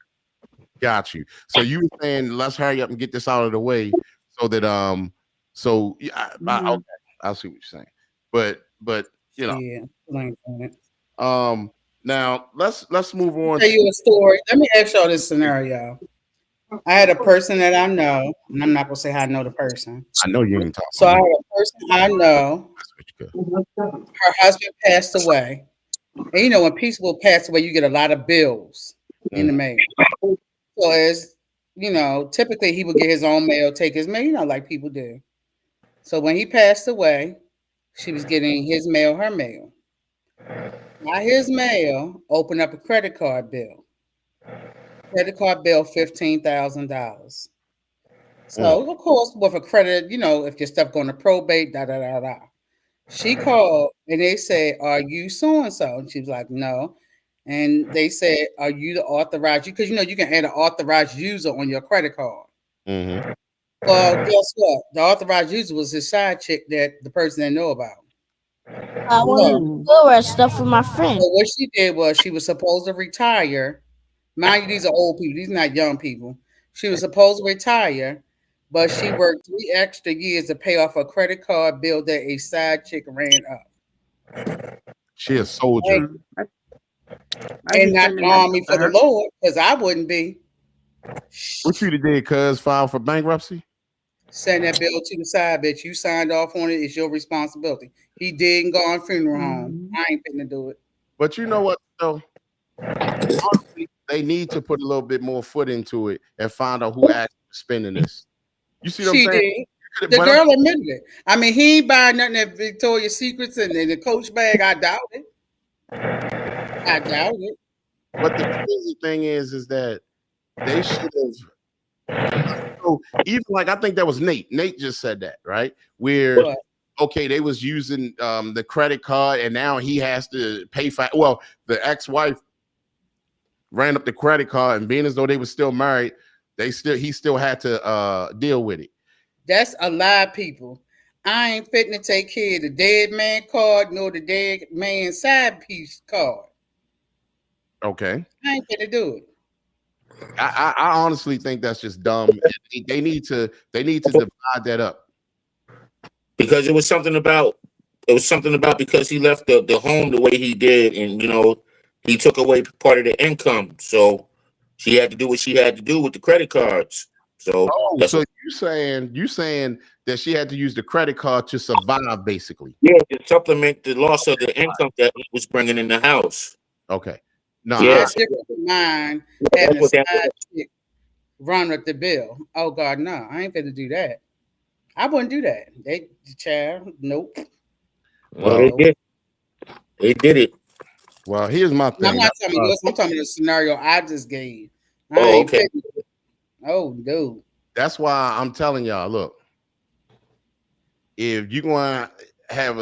Got you. So you were saying let's hurry up and get this out of the way so that so yeah, okay, I see what you're saying. But you know, now let's move on. Tell you a story. Let me ask y'all this scenario. I had a person that I know, and I'm not gonna say how I know the person. I know you ain't talking. So I had a person I know. Her husband passed away, and when people pass away, you get a lot of bills in the mail. So as typically he would get his own mail, take his mail, like people do. So when he passed away, she was getting his mail, her mail. Now his mail opened up a credit card bill. Credit card bill, $15,000. So of course, with a credit, if your stuff going to probate, da da da da. She called and they said, "Are you so and so?" And she was like, "No." And they said, "Are you the authorized?" Because you can add an authorized user on your credit card. Well, guess what? The authorized user was his side chick that the person didn't know about. I want to go stuff with my friend. So what she did was she was supposed to retire. Mind you, these are old people. These are not young people. She was supposed to retire, but she worked 3 extra years to pay off a credit card bill that a side chick ran up. She a soldier. And not an army for the Lord, because I wouldn't be. What you did, cuz file for bankruptcy? Send that bill to the side, bitch. You signed off on it. It's your responsibility. He didn't go on funeral home. I ain't finna do it. But you know what, though? Honestly, they need to put a little bit more foot into it and find out who actually spending this. You see what I'm saying? Did. The girl admitted it. I mean, he ain't buying nothing at Victoria's Secrets and the Coach bag. I doubt it. I doubt it. But the crazy thing is that they should have. So even like I think that was Nate. Nate just said that, right? Where okay, they was using the credit card, and now he has to pay for. Well, the ex-wife ran up the credit card, and being as though they were still married, he still had to deal with it. That's a lie, people. I ain't fitting to take care of the dead man card nor the dead man side piece card. Okay. I ain't finna do it. I honestly think that's just dumb. They need to divide that up. Because it was something about because he left the home the way he did, and he took away part of the income, so she had to do what she had to do with the credit cards. So Oh, that's so what, you saying that she had to use the credit card to survive, basically. yeah, to supplement the loss of the income that he was bringing in the house. Okay. No, Yes, That's different from mine having that's a what that side chick run up the bill. Oh God, no, I ain't finna do that. I wouldn't do that. They child, nope. well, well, they Nope. did. They did it. well, here's my And I'm thing. not telling you this, I'm talking about the scenario I just gave. I Oh, ain't okay. fitting. Oh no. That's why I'm telling y'all, look, if you gonna have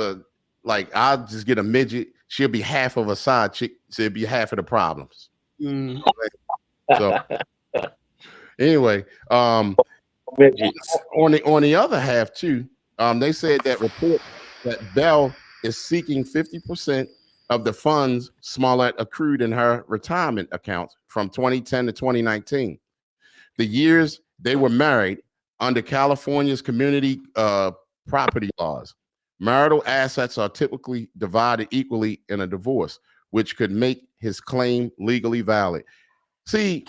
I'll just get a midget, she'll be half of a side chick, she'll be half of the problems. Mm. So anyway, Midgets. on the other half too, they said that report that Bell is seeking 50% of the funds Smollett accrued in her retirement accounts from 2010 to 2019. The years they were married under California's community property laws. Marital assets are typically divided equally in a divorce, which could make his claim legally valid. See,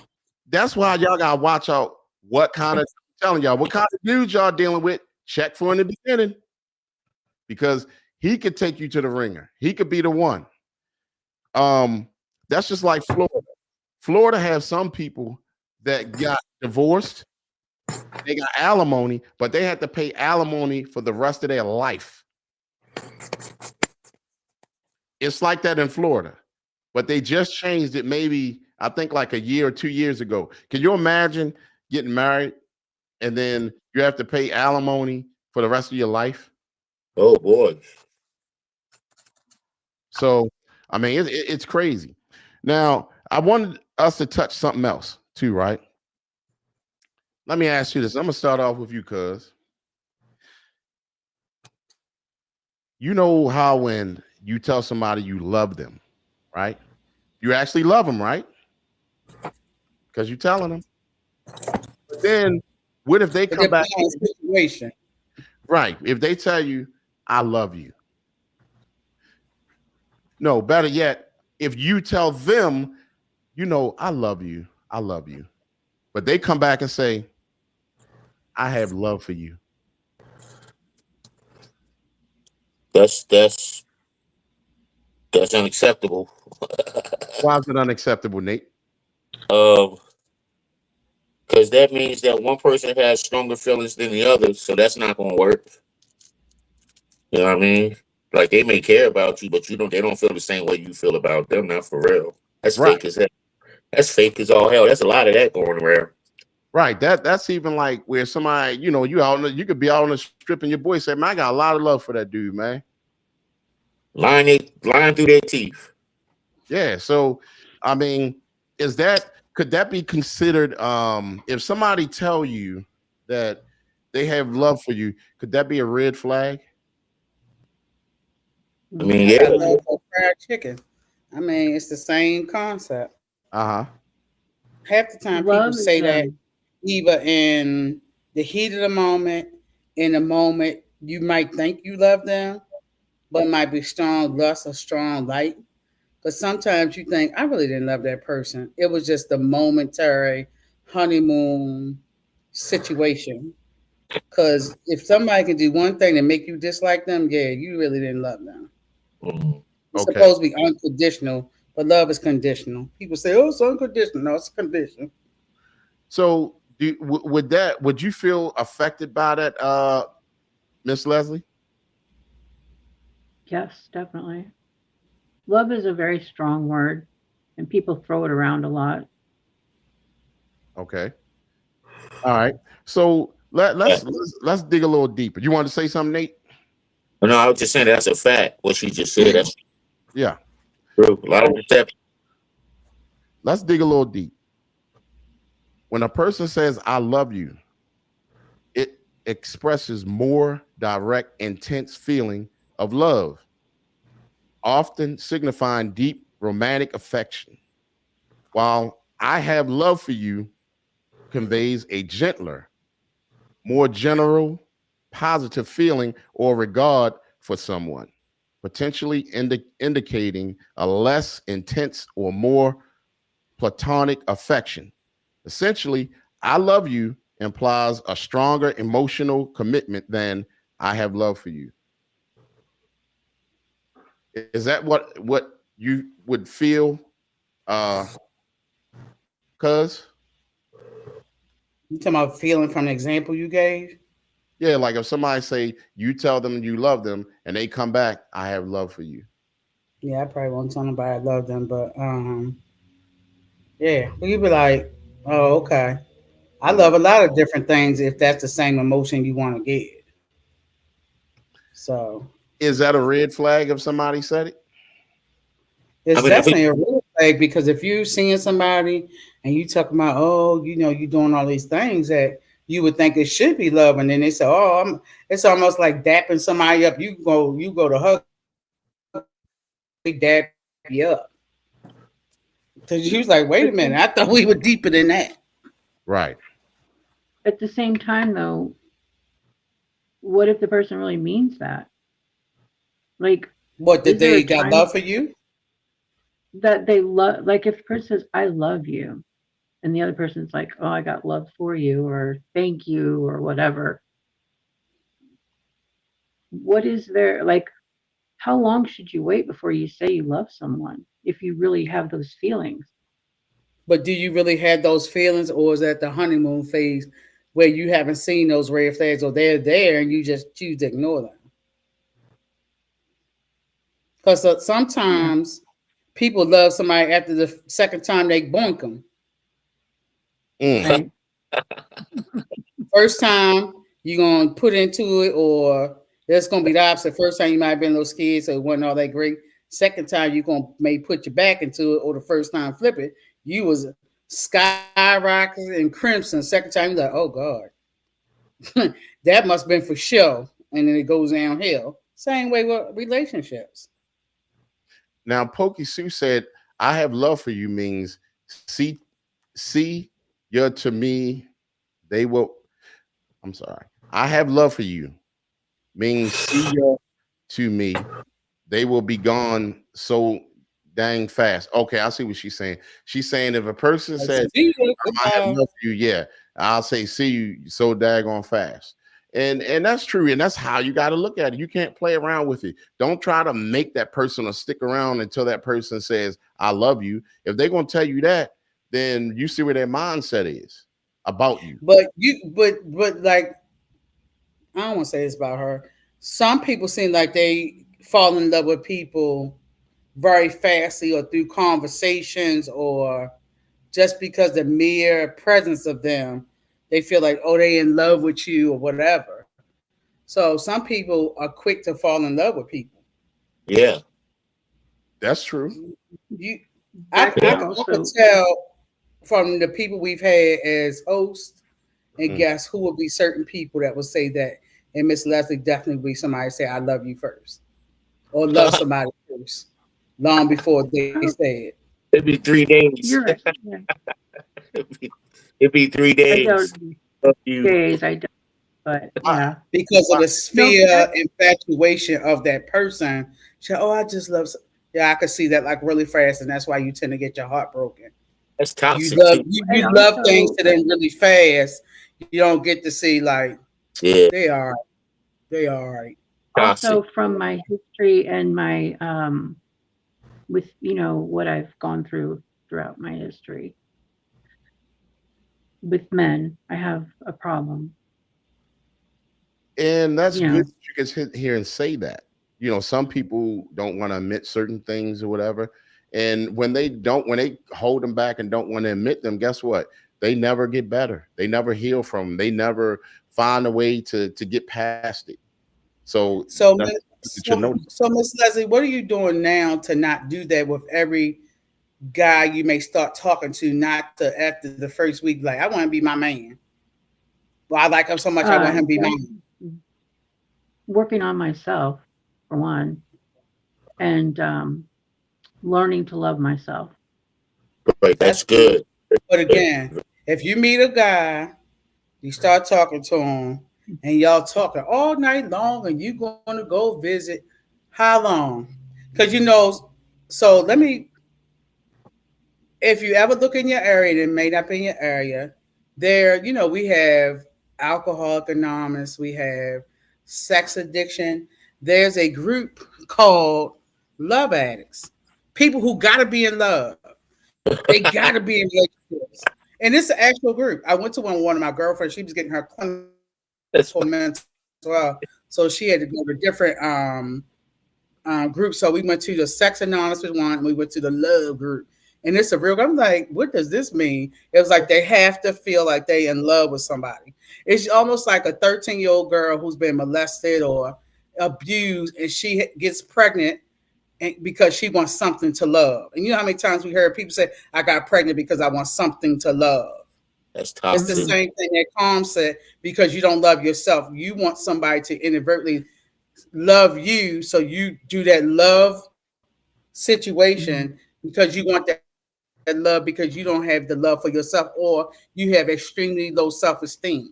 that's why y'all gotta watch out what kind of telling y'all what kind of dudes y'all dealing with. Check for in the beginning because he could take you to the ringer. He could be the one. That's just like Florida. Florida has some people that got divorced. They got alimony, but they had to pay alimony for the rest of their life. It's like that in Florida, but they just changed it maybe, I think, like a year or 2 years ago. Can you imagine getting married and then you have to pay alimony for the rest of your life? Oh boy. So, I mean, it's crazy. Now, I wanted us to touch something else too, right? Let me ask you this. I'm going to start off with you, cuz. You know how when you tell somebody you love them, right? You actually love them, right? Because you're telling them. But then what if they It come back? depends on the situation. Right. If they tell you, I love you. No, better yet, if you tell them, I love you. I love you. But they come back and say, I have love for you. That's unacceptable. Why is it unacceptable, Nate? Um, because that means that one person has stronger feelings than the other, so that's not gonna work. You know what I mean? Like they may care about you, but they don't feel the same way you feel about them. Not for real. That's Right. fake as hell. That's fake as all hell. That's a lot of that going around. Right. That's even like where somebody, you could be out on the strip and your boy say, man, I got a lot of love for that dude, man. Lying through their teeth. Yeah. So, I mean, could that be considered if somebody tell you that they have love for you, could that be a red flag? I mean, I yeah. got love for fried chicken. I mean, it's the same concept. Uh-huh. Half the time people Love is say that either in the heat of the moment, in the moment you might think you love them, but it might be strong lust or strong light. Because sometimes you think, I really didn't love that person. It was just a momentary honeymoon situation. Because if somebody can do one thing to make you dislike them, yeah, you really didn't love them. Mhm. It's Okay. supposed to be unconditional, but love is conditional. People say, oh, it's unconditional. No, it's conditional. So would you feel affected by that, Miss Leslie? Yes, definitely. Love is a very strong word, and people throw it around a lot. Okay. All right. So let, Yeah. let's let's let's dig a little deeper. You want to say something, Nate? No, I was just saying that's a fact. What she just said, that's Yeah. true. A lot of deception. Let's dig a little deep. When a person says I love you, expresses more direct, intense feeling of love, often signifying deep romantic affection, while I have love for you conveys a gentler, more general, positive feeling or regard for someone, potentially indicating a less intense or more platonic affection. Essentially, I love you implies a stronger emotional commitment than I have love for you. Is that what you would feel? Cuz You talking about feeling from the example you gave? yeah, like if somebody say you tell them you love them and they come back, I have love for you. Yeah, I probably won't tell nobody I love them, but yeah, well, you'd be like, oh, okay. I love a lot of different things if that's the same emotion you want to get. So Is that a red flag if somebody said it? it's I mean, I think definitely a real flag because if you seeing somebody and you talking about, oh, you doing all these things that you would think it should be love, and then they say, oh, it's almost like dapping somebody up. You go to hug, they dap you up. Because you was like, wait a But minute, I thought we were deeper than that. Right. at the same time, though, what if the person really means that? Like, What, did is there they a got time love for you? that they love? Like, if a person says, "I love you," and the other person's like, "Oh, I got love for you," or "Thank you," or whatever. What is there like? How long should you wait before you say you love someone if you really have those feelings? But do you really have those feelings, or is that the honeymoon phase where you haven't seen those red flags, or they're there and you just choose to ignore them? Because Yeah. sometimes people love somebody after the second time they boink them. Mm. Right. First time you're gonna put into it, or it's gonna be the opposite. First time you might have been a little scared, so it wasn't all that great. Second time you're gonna maybe put your back into it, or the first time flip it, you was skyrocketing and crimson. Second time you're like, oh God, that must have been for show, and then it goes downhill. Same way with relationships. Now Pokey Sue said, I have love for you means see you're to me, they will I'm sorry. I have love for you means see you to me, they will be gone so dang fast. Okay, I see what she's saying. She's saying if a person Like, said, see ya, I have goodbye. love for you, yeah, I'll say see you so daggone fast. And that's true, and that's how you got to look at it. You can't play around with it. Don't try to make that person or stick around until that person says, I love you. If they're gonna tell you that, then you see where their mindset is about you. But like I don't want to say this about her. Some people seem like they fall in love with people very fastly or through conversations or just because the mere presence of them, they feel like, oh, they in love with you or whatever. So some people are quick to fall in love with people. yeah, That's true. You, That yeah. can I could also, tell from the people we've had as hosts, and Mm. guess who will be certain people that will say that. And Miss Leslie definitely will be somebody say, I love you first, or love somebody first, long before they oh, say it. It'd be 3 days. you're right. Yeah. It'd be three I don't days. Love you. days. I don't. But I, yeah. Because of I, the No, sphere that infatuation of that person. She, oh, I just love. Yeah, I could see that like really fast, and that's why you tend to get your heart broken. That's You toxic love too. and you love things also to them really fast. You don't get to see like Yeah, they are they are right. toxic. from my history and my with what I've gone through throughout my history with men, I have a problem. and that's You good know, that you can sit here and say that. You know, some people don't want to admit certain things or whatever. And when they hold them back and don't want to admit them, guess what? They never get better. They never heal from them. They never find a way to get past it. So So, that's that you know. so Miss Leslie, what are you doing now to not do that with every guy you may start talking to? Not to after the first week, like I want to be my man. Well, I like him so much I want him to be mine. Working on myself, for one, and learning to love myself. Right, That's that's good. good. But again, if you meet a guy, you start talking to him, and y'all talking all night long, and you going to go visit, how long? Because so let me. If you ever look in your area, and it may not be in your area, we have Alcoholic Anonymous, we have sex addiction. There's a group called Love Addicts, people who got to be in love. They got to be in relationships. And it's an actual group. I went to one of my girlfriends. She was getting her clinical mental health, so she had to go to different groups. So we went to the Sex Anonymous one, and we went to the Love group. And it's a real. I'm like, what does this mean? It was like they have to feel like they in love with somebody. It's almost like a 13-year-old girl who's been molested or abused, and she gets pregnant because she wants something to love. And you know how many times we heard people say, I got pregnant because I want something to love. That's It's the toxic. same thing that Calm said, because you don't love yourself. You want somebody to inadvertently love you. So you do that love situation because you want that love, because you don't have the love for yourself, or you have extremely low self-esteem,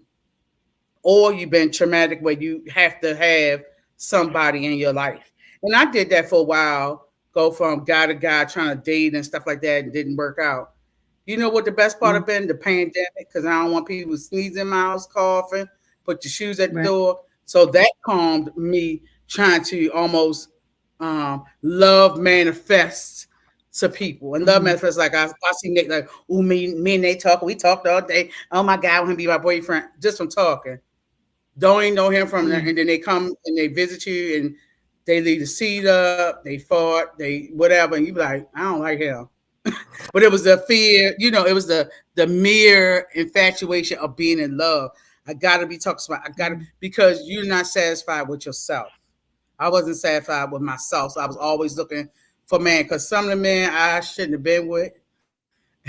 or you've been traumatic where you have to have somebody in your life. And I did that for a while, go from guy to guy trying to date and stuff like that, and didn't work out. You know what the best part have been? The pandemic, because I don't want people sneezing in my house, coughing, put your shoes at the Right. door. So that calmed me trying to almost love manifest to people. And love manifest, like I see Nick like, oh, me and they talk. We talked all day. Oh my God, I want to be my boyfriend just from talking. Don't even know him from there. And then they come and they visit you and they leave the seat up, they fart, they whatever, and you be like, I don't like him. But it was the fear, it was the mere infatuation of being in love. I gotta be talking about because you're not satisfied with yourself. I wasn't satisfied with myself. So I was always looking for man, because some of the men I shouldn't have been with.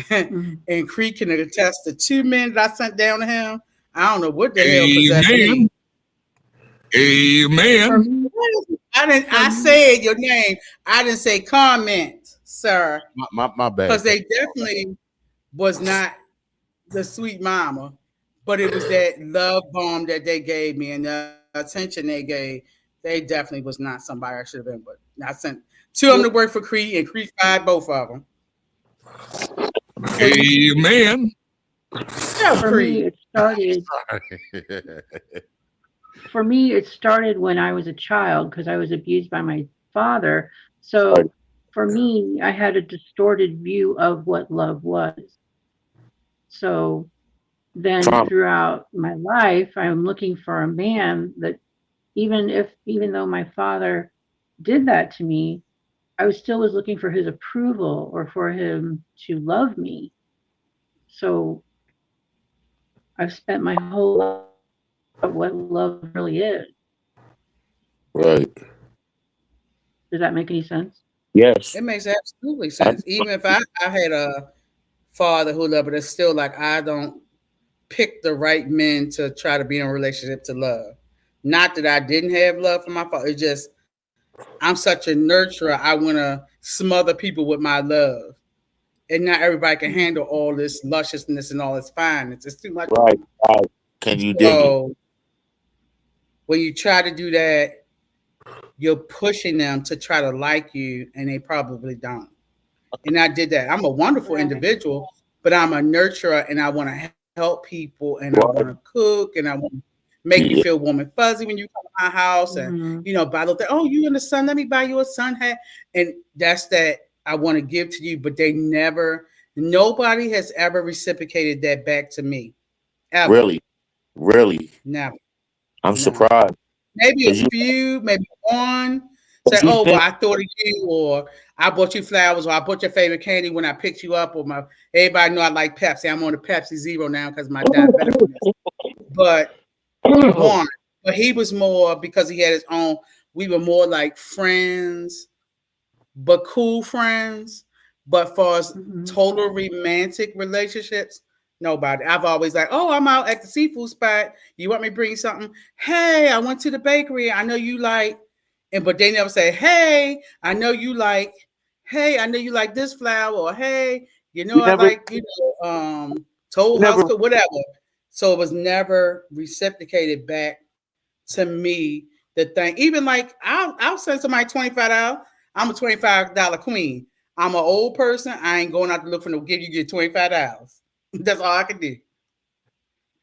And Creek can attest the 2 men that I sent down to him. I don't know what the hell possessed me. Amen. Me, I said your name. I didn't say comment, sir. My bad. Because they definitely was not the sweet mama, but it was that love bomb that they gave me and the attention they gave. They definitely was not somebody I should have been with. I sent 2 of them to work for Creed, and Creed fired both of them. Amen. Yeah, for me, Creed. it started. For me, it started when I was a child because I was abused by my father. So for me, I had a distorted view of what love was. So then Trauma. throughout my life, I'm looking for a man that even though my father did that to me, I still was looking for his approval or for him to love me. So I've spent my whole life of what love really is. Right. Does that make any sense? Yes. It makes absolutely sense. Even if I had a father who loved, but it's still like I don't pick the right men to try to be in a relationship to love. Not that I didn't have love for my father. It's just I'm such a nurturer. I want to smother people with my love. And not everybody can handle all this lusciousness and all this fineness. It's too much for Right. them. Right. Can you dig it? So when you try to do that, you're pushing them to try to like you, and they probably don't. And I did that. I'm a wonderful Right. individual, but I'm a nurturer, and I want to help people, and I want Right. to cook, and I want to make you Yeah. feel warm and fuzzy when you come to my house, and buy the thing. Oh, you in the sun? Let me buy you a sun hat, and that's that I want to give to you. But nobody has ever reciprocated that back to me, ever, Really. Really. never, I'm no. surprised. Maybe a Cause you, few, maybe one. Say, cause you oh, well, think, I thought of you, or I bought you flowers, or I bought your favorite candy when I picked you up, or everybody know I like Pepsi. I'm on the Pepsi Zero now because of my diabeticness. But one, but he was more because he had his own. We were more like friends, but cool friends. But for us, total romantic relationships, Nobody. I've always like, oh, I'm out at the seafood spot. You want me to bring you something? Hey, I went to the bakery. I know you like, and but they never say, hey, I know you like, hey, I know you like this flower, or hey, You I never, like, Toll you House, never, whatever. So it was never reciprocated back to me. The thing, even like I'll send somebody $25. I'm a $25 queen. I'm an old person. I ain't going out to look for no gift. You get $25. That's all I can do.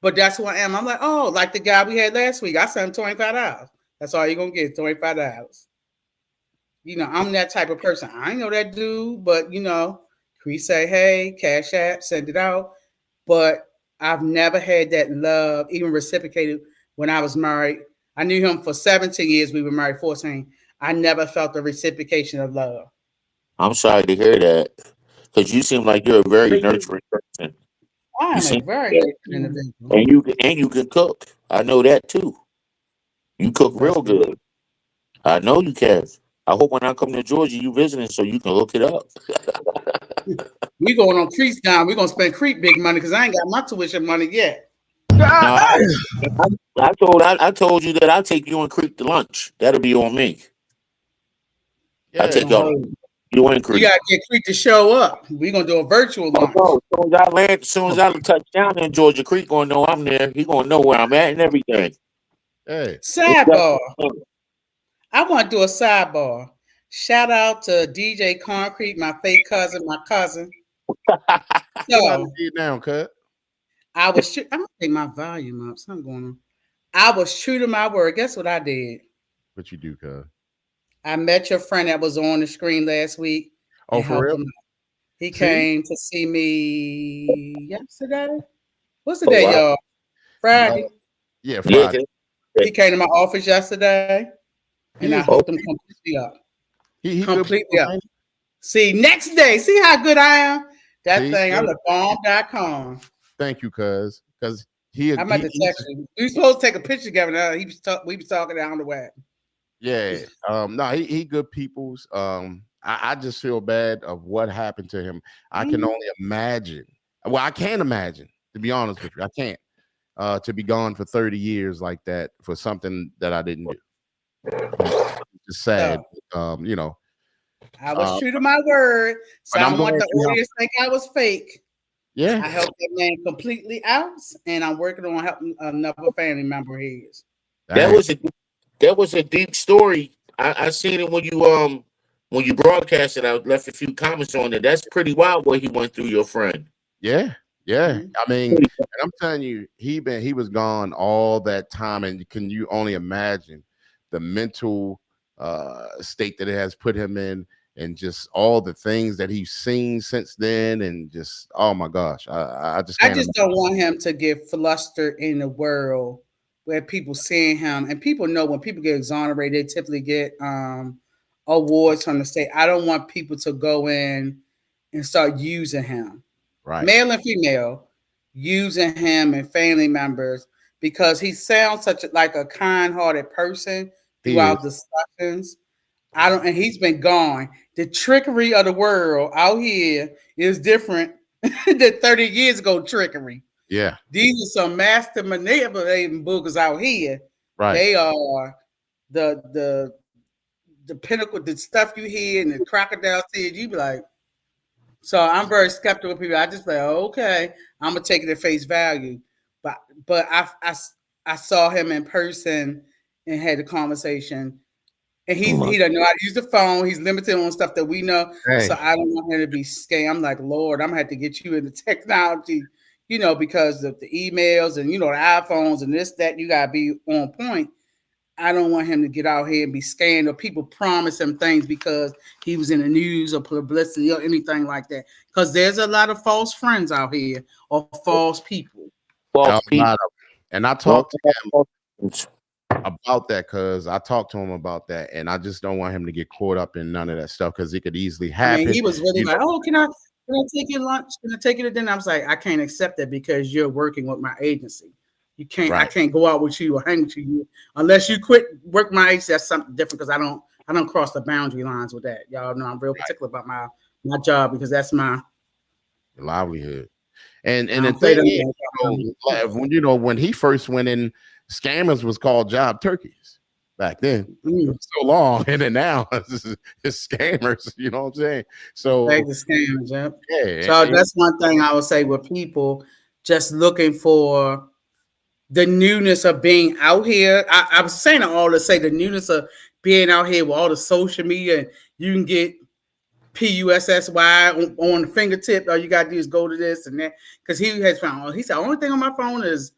But that's who I am. I'm like, oh, like the guy we had last week. I sent him $25. That's all you're gonna get, $25. I'm that type of person. I ain't know that dude, but we say, hey, cash app, send it out. But I've never had that love, even reciprocated when I was married. I knew him for 17 years. We were married 14. I never felt the reciprocation of love. I'm sorry to hear that, because you seem like you're a very But you, nurturing person. I You am a seem very like nurturing yeah. individual. and you can cook. I know that too. You cook That's real good. good. I know you can. I hope when I come to Georgia, you visiting so you can look it up. We going on Creek's down. We're gonna spend Creek big money because I ain't got my tuition money yet. No, I told you that I'll take you and Creek to lunch. That'll be on me. I Yeah, take y'all. No, You and you Creek. gotta get Creek to show up. We're gonna do a virtual Oh no! lunch. As soon as I touch down in Georgia, Creek gonna know I'm there. He gonna know where I'm at and everything. hey, It's Sidebar. definitely I want to do a sidebar. Shout out to DJ Concrete, my fake cousin, my cousin. what I So did now, cut? I'm gonna take my volume up. Something going on. I was true to my word. Guess what I did? What you do, cuz? I met your friend that was on the screen last week Oh, and for helped real? him out. He See? came to see me yesterday. What's the oh day, wow. y'all? Uh, Friday. yeah, Yeah. Friday. He came to my office yesterday He and I is good. Oh, hooked him completely up. He good Completely people, up. ain't See, next day, see how good I am? he? That See? thing, I'm Yeah. the bomb.com. Thank you, cuz. Because he, I'm at he the he's text. We supposed to take a picture together. Now we was talking down the way. yeah. No, he good people's. I just feel bad of what happened to him. I can Mhm. only imagine. Well, I can't imagine, to be honest with you. I can't. To be gone for 30 years like that for something that I didn't do. It's just sad. So Um, you know, I was uh, true to my word. So but I I'm don't want glad the you helped. audience to think I was fake. Yeah. I helped that man completely out, and I'm working on helping another family member of his. that Dang. was a that was a deep story. I seen it when you broadcasted. I left a few comments on it. That's pretty wild what he went through, your friend. Yeah, yeah. Mhm. I mean, and I'm telling you, he was gone all that time, and can you only imagine the mental state that it has put him in, and just all the things that he's seen since then, and just oh my gosh, I just I can't just imagine. don't want him to get flustered in the world where people seeing him and people know when people get exonerated, they typically get awards from the state. I don't want people to go in and start using him, Right? male and female, using him and family members because he sounds like a kind-hearted person He is. throughout discussions. I don't, and he's been gone. The trickery of the world out here is different than 30 years ago trickery. Yeah. These are some master manipulating boogers out here. Right. They are the pinnacle, the stuff you hear and the crocodile tears. You be like, so I'm very skeptical of people. I just like, okay, I'm gonna take it at face value. But but I saw him in person and had a conversation. And Oh my. he doesn't know how to use the phone. He's limited on stuff that we know. So Hey. I don't want him to be scammed. I'm like, Lord, I'm gonna have to get you into technology, because of the emails and the iPhones and this, that, you gotta be on point. I don't want him to get out here and be scammed or people promise him things because he was in the news or publicity or anything like that. Because there's a lot of false friends out here or false people. A False lot people. of, and I Well, talked to him about that because I talked to him about that, and I just don't want him to get caught up in none of that stuff because it could easily I mean, happen. he was really You like, know, "Oh, can I take you to lunch? Can I take you to dinner?" I was like, "I can't accept that because you're working with my agency. I right? can't go out with you or hang with you unless you quit work my agency. That's something different because I don't cross the boundary lines with that. Y'all know I'm real particular about my job because that's my Livelihood. And I the don't play thing them is, games. when he first went in, scammers was called job turkeys back then. It was so long, and then now it's scammers. You know what I'm saying? Take So the scams, yep. yeah, So that's one thing I would say with people just looking for the newness of being out here. I was saying it all to say the newness of being out here with all the social media. And you can get PUSSY on the fingertip. All you gotta do is go to this and that. Because he has found, he said, the only thing on my phone is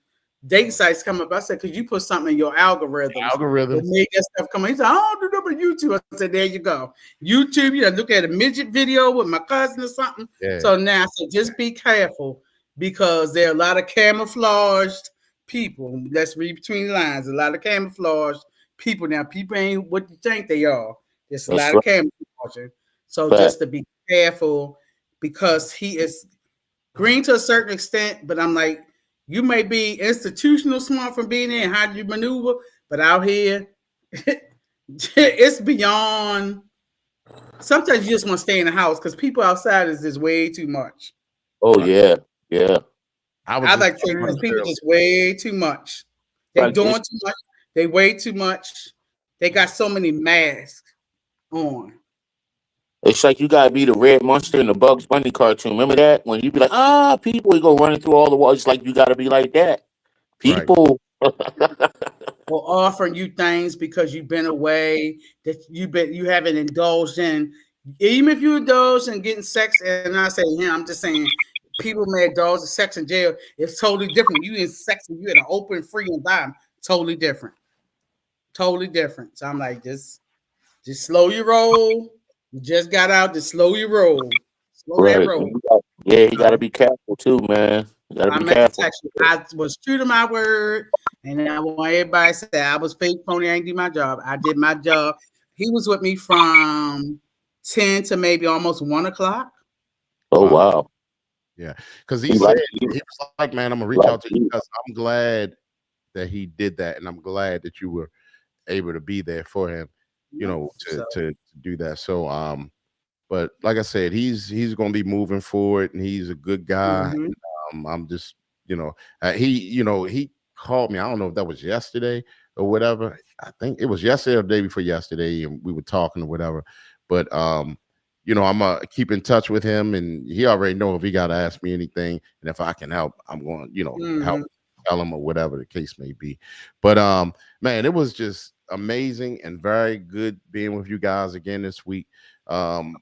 date sites come up. I said, because you put something in your algorithms that make that stuff come up. He said, I don't do that on YouTube. I said, there you go. YouTube, you look at a midget video with my cousin or something. yeah. So now I said, just be careful because there are a lot of camouflaged people. Let's read between the lines. A lot of camouflaged people. Now, people ain't what you think they are. There's a That's lot of right. camouflage. So Fact. just to be careful because he is green to a certain extent, but I'm like, you may be institutional smart from being there and how do you maneuver, but out here, it's beyond. Sometimes you just want to stay in the house because people outside is just way too much. Oh yeah, yeah. I was I just like to say talking these to people Phil. just way too much. They Like doing it's, too much. They way too much. They got so many masks on. it's like you gotta be the red monster in the Bugs Bunny cartoon. Remember that when you be like, people, you go running through all the walls. It's like you gotta be like that. Right. People. Or offering you things because you've been away that you haven't indulged in. Even if you indulge in getting sex, and I say, yeah, I'm just saying people may indulge in sex in jail. It's totally different. You in sex and you in an open, free environment. Totally different. Totally different. So I'm like, just slow your roll. You just got out, just slow your roll. Slow that Right. roll. Yeah, you gotta So be careful too, man. You gotta I be meant to careful. text you. I was true to my word, and I want everybody to say I was fake phony. I ain't do my job. I did my job. He was with me from 10 to maybe almost 1 o'clock. Oh Wow. wow. Yeah. Because he He said, like he you. was like, man, I'm gonna reach Like out to you you. because I'm glad that he did that, and I'm glad that you were able to be there for him, Yep. to So do that. So but like I said, he's gonna be moving forward, and he's a good guy. mhm. I'm just, he called me. I don't know if that was yesterday or whatever. I think it was yesterday or the day before yesterday, and we were talking or whatever. But I'm gonna keep in touch with him, and he already know if he got to ask me anything, and if I can help, I'm going, help Mhm. tell him or whatever the case may be. But man, it was just amazing and very good being with you guys again this week. Um,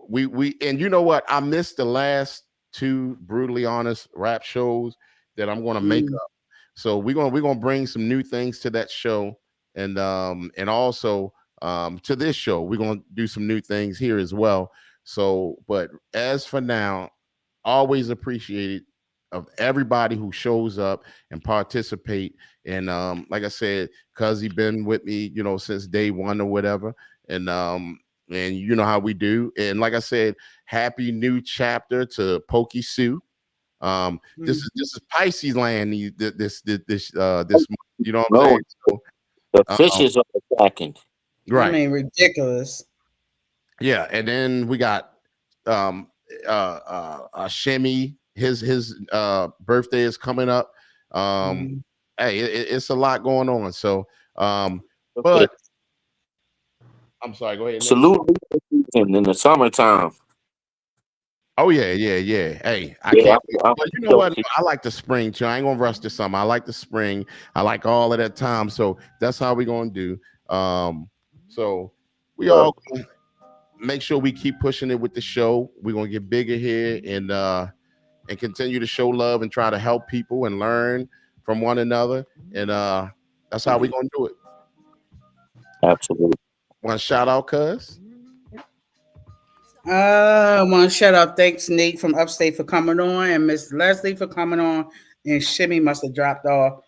we and you know what? I missed the last two brutally honest rap shows that I'm gonna make Mhm. up. So we're gonna bring some new things to that show, and also to this show. We're gonna do some new things here as well. So, but as for now, always appreciated of everybody who shows up and participate. And like I said, cuz he been with me, since day one or whatever. And you know how we do. And like I said, happy new chapter to Pokey Sue. This is Pisces land. This month, you know what I'm No, saying? So, the um, fishes are attacking. I right, mean, ridiculous. yeah. And then we got um Shimmy. His birthday is coming up. Um, Mhm. hey, it's a lot going on. So, Okay. but I'm sorry. Go ahead, Nate. Salute in the summertime. Oh yeah, yeah, yeah. Hey, I Yeah, can't wait. But you know so, what? I like the spring too. I ain't gonna rush this summer. I like the spring. I like all of that time. So that's how we gonna do. So we uh, all gonna make sure we keep pushing it with the show. We're gonna get bigger here and continue to show love and try to help people and learn from one another. And that's how we gonna do it. absolutely. Want to shout out, cuz? I want to shout out thanks Nate from Upstate for coming on and Miss Leslie for coming on. And Shimmy must have dropped off.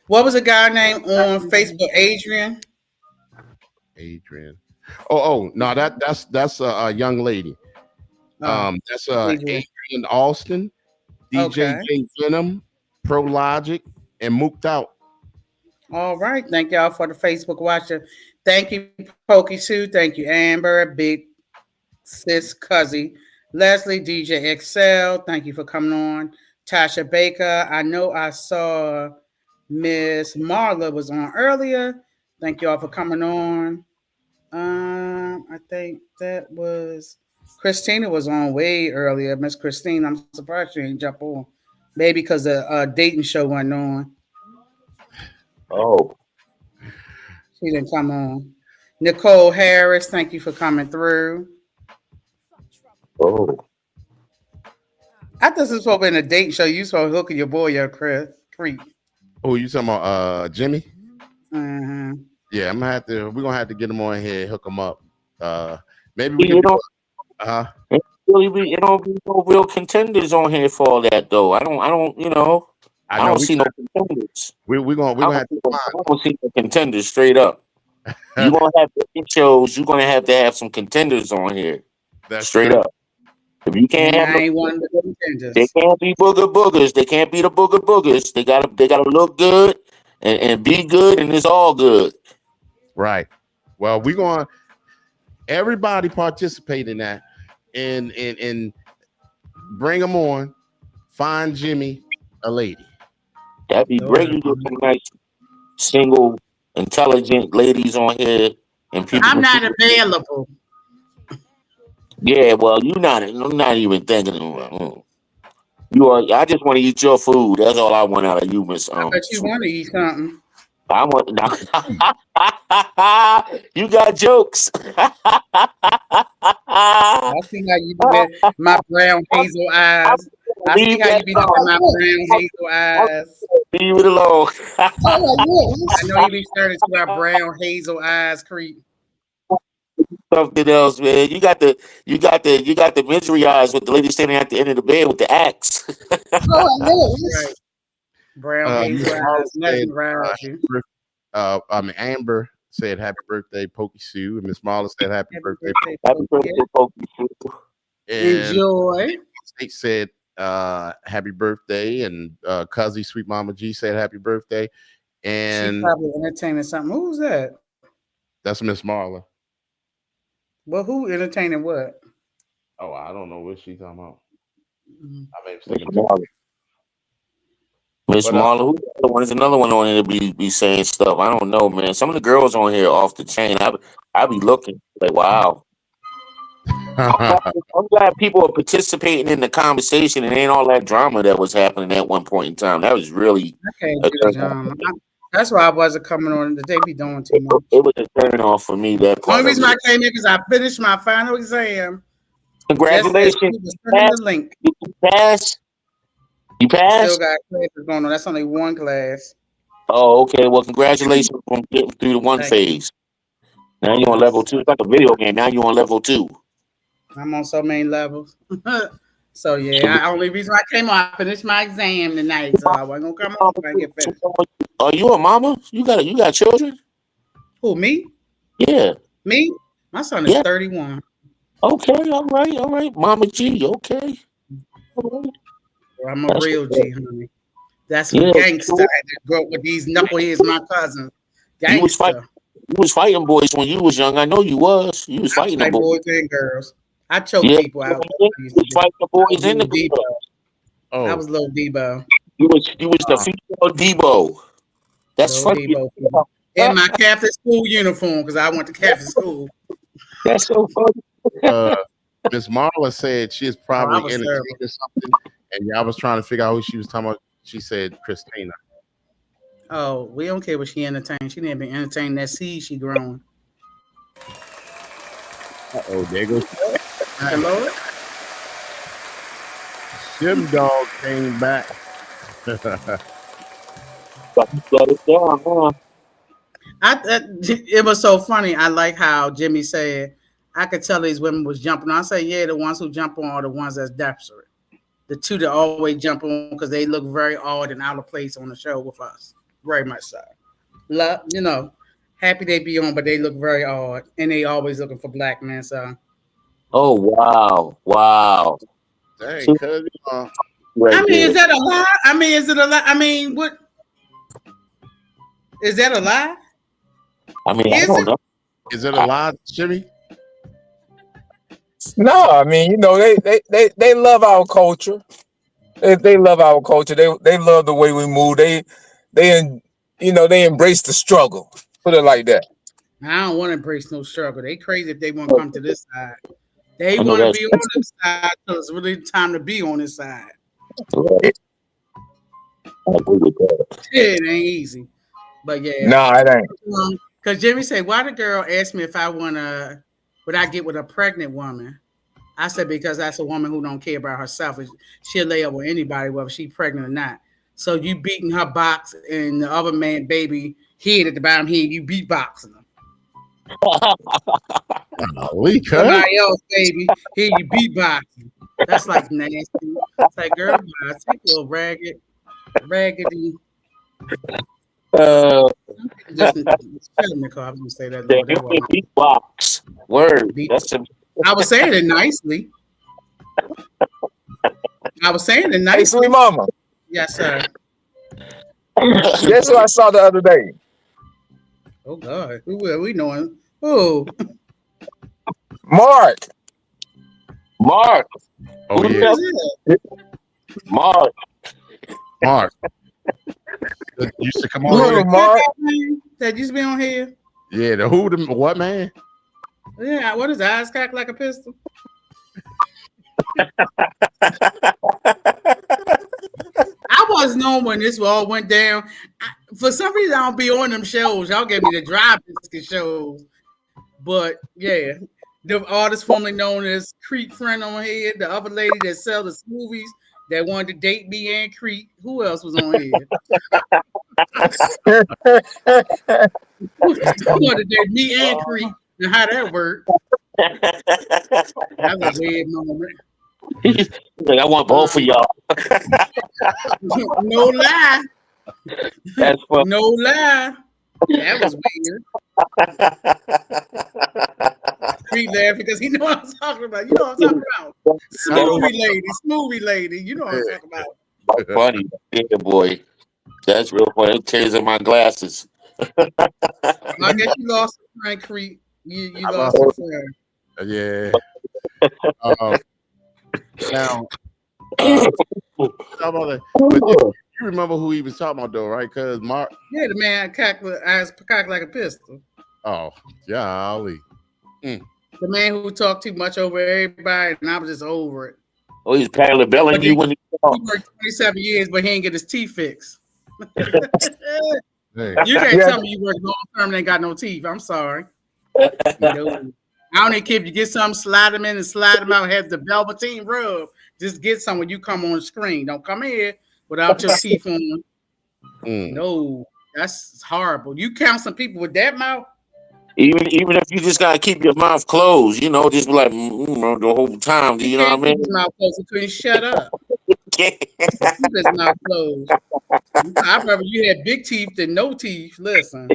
What was the guy name on Facebook? Adrian. Adrian. Oh, no, that's a young lady. That's Adrian. Adrian Alston, DJ Okay. J Venom, Pro Logic, and Mooked Out. All right. Thank y'all for the Facebook watcher. Thank you, Pokey Sue. Thank you, Amber, Big Sis Cuzzy. Leslie, DJ Excel, thank you for coming on. Tasha Baker, I know I saw Miss Marla was on earlier. Thank you all for coming on. I think that was Christina was on way earlier. Miss Christine, I'm surprised she didn't jump on. Maybe because the dating show went on. Oh, She didn't come on. Nicole Harris, thank you for coming through. oh. I thought this was supposed to be a dating show. You supposed to hook your boy up, Chris Creek. Oh, you talking about Jimmy? Uh-huh. Yeah, I'm gonna have to. We're gonna have to get him on here, hook him up. Maybe we You can. know, Uh, it don't be no real contenders on here for all that though. I don't, I I know don't see no contenders. we're gonna have to I don't see no contenders straight up. You find. gonna have to hit shows. You're gonna have to have some contenders on here, That's straight true. up. If you can't And have I no ain't one of the they contenders. can't be boogers. They can't be the boogers. They gotta look good and be good, and it's all good. Right. Well, we're going. Everybody participate in that, and bring them on. Find Jimmy a lady. That'd be Lord, great. You get some nice single, intelligent ladies on here, and people I'm can not see. available. Yeah, well, you not. I'm not even thinking. You are. I just want to eat your food. That's all I want out of you, Miss. I bet you want to eat something. I want. You got jokes. I see how you do that. My brown hazel eyes. I see Leave how that you be looking at alone. my brown hazel eyes. Leave it alone. I know you be starting to my brown hazel eyes creep. Something else, man. You got the misery eyes with the lady standing at the end of the bed with the axe. Right. Brown Miss hazel Marla eyes. said, Mesmerize you. Amber said happy birthday, Pokey Sue, and Miss Marla said happy Happy birthday. birthday, Happy Pokey. birthday, Pokey. And Enjoy. State said happy birthday, and Cuzzy Sweet Mama G said happy birthday, She and probably entertaining something. Who's that? that's Miss Marla. Well, who entertaining what? Oh, I don't know what she's talking about. Mhm. I may be Miss thinking too. Marla. Miss But Marla, who the other one? There's another one on here be saying stuff. I don't know, man. Some of the girls on here off the chain. I be looking like, wow. I'm glad people are participating in the conversation and ain't all that drama that was happening at one point in time. That was really I can't a do turn off. drama. That's why I wasn't coming on. They be doing too It, much. it was a turn off for me. That Only part of reason I it. came in because I finished my final exam just as Congratulations, she was you sending the passed. link. You passed. You I still passed. got classes going on. That's only one class. Oh, okay. Well, congratulations on getting through the one Thank you. phase. Now you're on level Yes. 2. It's like a video game. Now you're on level 2. I'm on so many levels. So yeah, I only reason I came on, I finished my exam tonight, so I wasn't gonna come on if I get finished. Are you a mama? You got children? Who, me? Yeah. Me? My son is Yeah. 31. Okay. All right. All right. Mama G. Okay. All right. I'm a That's real what's up. G, honey. That's for Yeah. gangster. I had to grow up with these knuckleheads, my cousins. You was fight. Gangster. You was fighting boys when you was young. I know you was. You was I fighting the fight boys. boys and girls. I choke Yeah. people out. You I used to was do. fighting the I was boys and the little girls. Debo. I oh, was little Debo. You was the uh, female Debo. That's Little funny. Debo. In my Catholic school uniform, because I went to Catholic school. That's so funny. uh, Miss Marla said she is Oh, I probably was entertaining terrible. something, and y'all was trying to figure out who she was talking about. She said Christina. Oh, we don't care what she entertained. She didn't be entertaining that seed she growing. Oh, there goes Hello? Shim Dog came back. Shut it down, man. It was so funny. I like how Jimmy said, I could tell these women was jumping on. I say, yeah, the ones who jump on are the ones that's desperate. The two that always jump on because they look very odd and out of place on the show with us. Very much so. Love, happy they be on, but they look very odd. And they always looking for black men. So Oh wow, wow. Dang, See, cuz right I mean, there. is that a lie? I mean, is it a lie? I mean, what is that a lie? I mean, I Is don't it? know. is it a lie, Jimmy? No, I mean, they love our culture. They love our culture. They love the way we move. They embrace the struggle. Put it like that. I don't want to embrace no struggle. They crazy if they want to come to this side. They I know want to that's be on this side till it's really time to be on this side. right. I agree with that. It ain't easy. But yeah. No, it ain't. Because Jimmy said, why the girl asked me if I would I get with a pregnant woman? I said, because that's a woman who don't care about herself. She'll lay up with anybody, whether she's pregnant or not. So you beating her box and the other man, baby, head at the bottom head, you beatboxing them. We cut. Somebody else, baby, here you beatboxing. That's like nasty. It's like, girl, take a little raggedy. Just shut in the car. I'm gonna say that. The Lord, that human wasn't beatbox. Word. beat. That's a I was saying it nicely. Hey, nicely. sweet mama. Yes, sir. Guess what I saw the other day? Oh God, who are we knowing? Oh, Mark. Mark. Oh Who yeah, the hell- Mark. Mark. That used to come on Little here. Mark. that used to be on here. Yeah, the who the what man? Yeah, what is that? Eyes cocked like a pistol. I wasn't on when this all went down. For some reason, I don't be on them shows. Y'all gave me the drive biscuit shows. But yeah, the artist formerly known as Creek Friend on here, the other lady that sell the smoothies that wanted to date me and Creek. Who else was on here? Who wanted to date me and Creek? And how that worked? That was a weird moment. Like, I want both of y'all. No lie. That's funny. No lie. That was weird. Creek laughing because he know what I'm talking about. You know what I'm talking about. Smoothie lady. You know what I'm talking about. Funny. Yeah, boy. That's real funny. Tears in my glasses. I guess you lost a friend, Creek. You lost a friend. Yeah. Now, talk about that. But you remember who he was talking about though, right? Because Mark. Yeah, the man cocked like a pistol. Oh, golly. The man who talked too much over everybody, and I was just over it. Oh, he's parallel belling you when he He worked 27 years, but he ain't get his teeth fixed. Hey. You can't tell me you work long term and ain't got no teeth. I'm sorry. No. I don't even care if you get something, slide them in and slide them out, have the velveteen rub. Just get some when you come on the screen. Don't come here without your teeth on. No, that's horrible. You count some people with that mouth. Even if you just gotta keep your mouth closed, just be like the whole time. Do you know what I mean? Keep his mouth closed. He couldn't shut up. Keep his mouth closed. I'd rather you had big teeth than no teeth. Listen.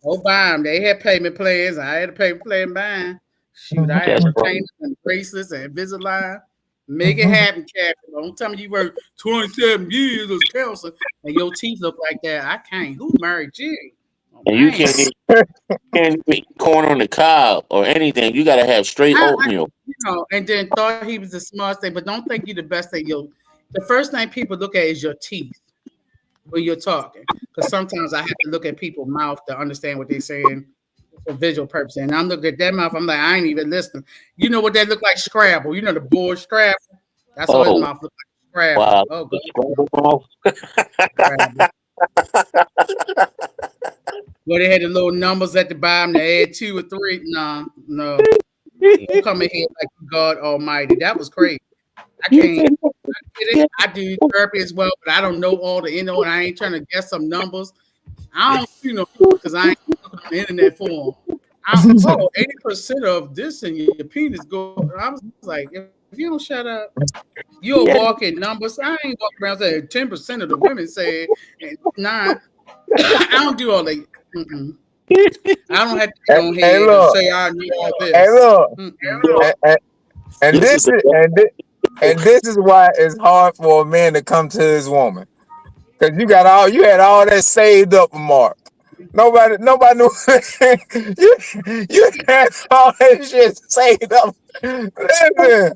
Oh, buy them. They had payment plans. I had a payment plan buying. Shoot, I had retainers and bracelets and Invisalign. Make it happen, Captain. Don't tell me you worked 27 years as a counselor and your teeth look like that. I can't. Who married you? Oh, And you can't eat corn on the cob or anything. You gotta have straight oatmeal. And then thought he was the smartest thing, but don't think you're the best thing. The first thing people look at is your teeth when you're talking. Because sometimes I have to look at people's mouth to understand what they're saying for visual purposes. And I'm looking at that mouth, I'm like, I ain't even listening. You know what that look like? Scrabble. You know the board Scrabble? That's what his mouth look like. Scrabble. Wow. Oh, good. Scrabble. Where they had the little numbers at the bottom, they add 2 or 3. No. Don't come in here like God Almighty. That was crazy. I can't. I do therapy as well, but I don't know all the and I ain't trying to guess some numbers. I don't, because I ain't looking on the internet for them. 80% of this in your penis go. I was like, if you don't shut up, you'll walk in numbers. I ain't walking around saying 10% of the women say, and 9. I don't do all that. I don't have to go on here and say I know all this. Hey, look. And this is why it's hard for a man to come to his woman. Because you had all that saved up, Mark. Nobody knew. you had all that shit saved up. Listen,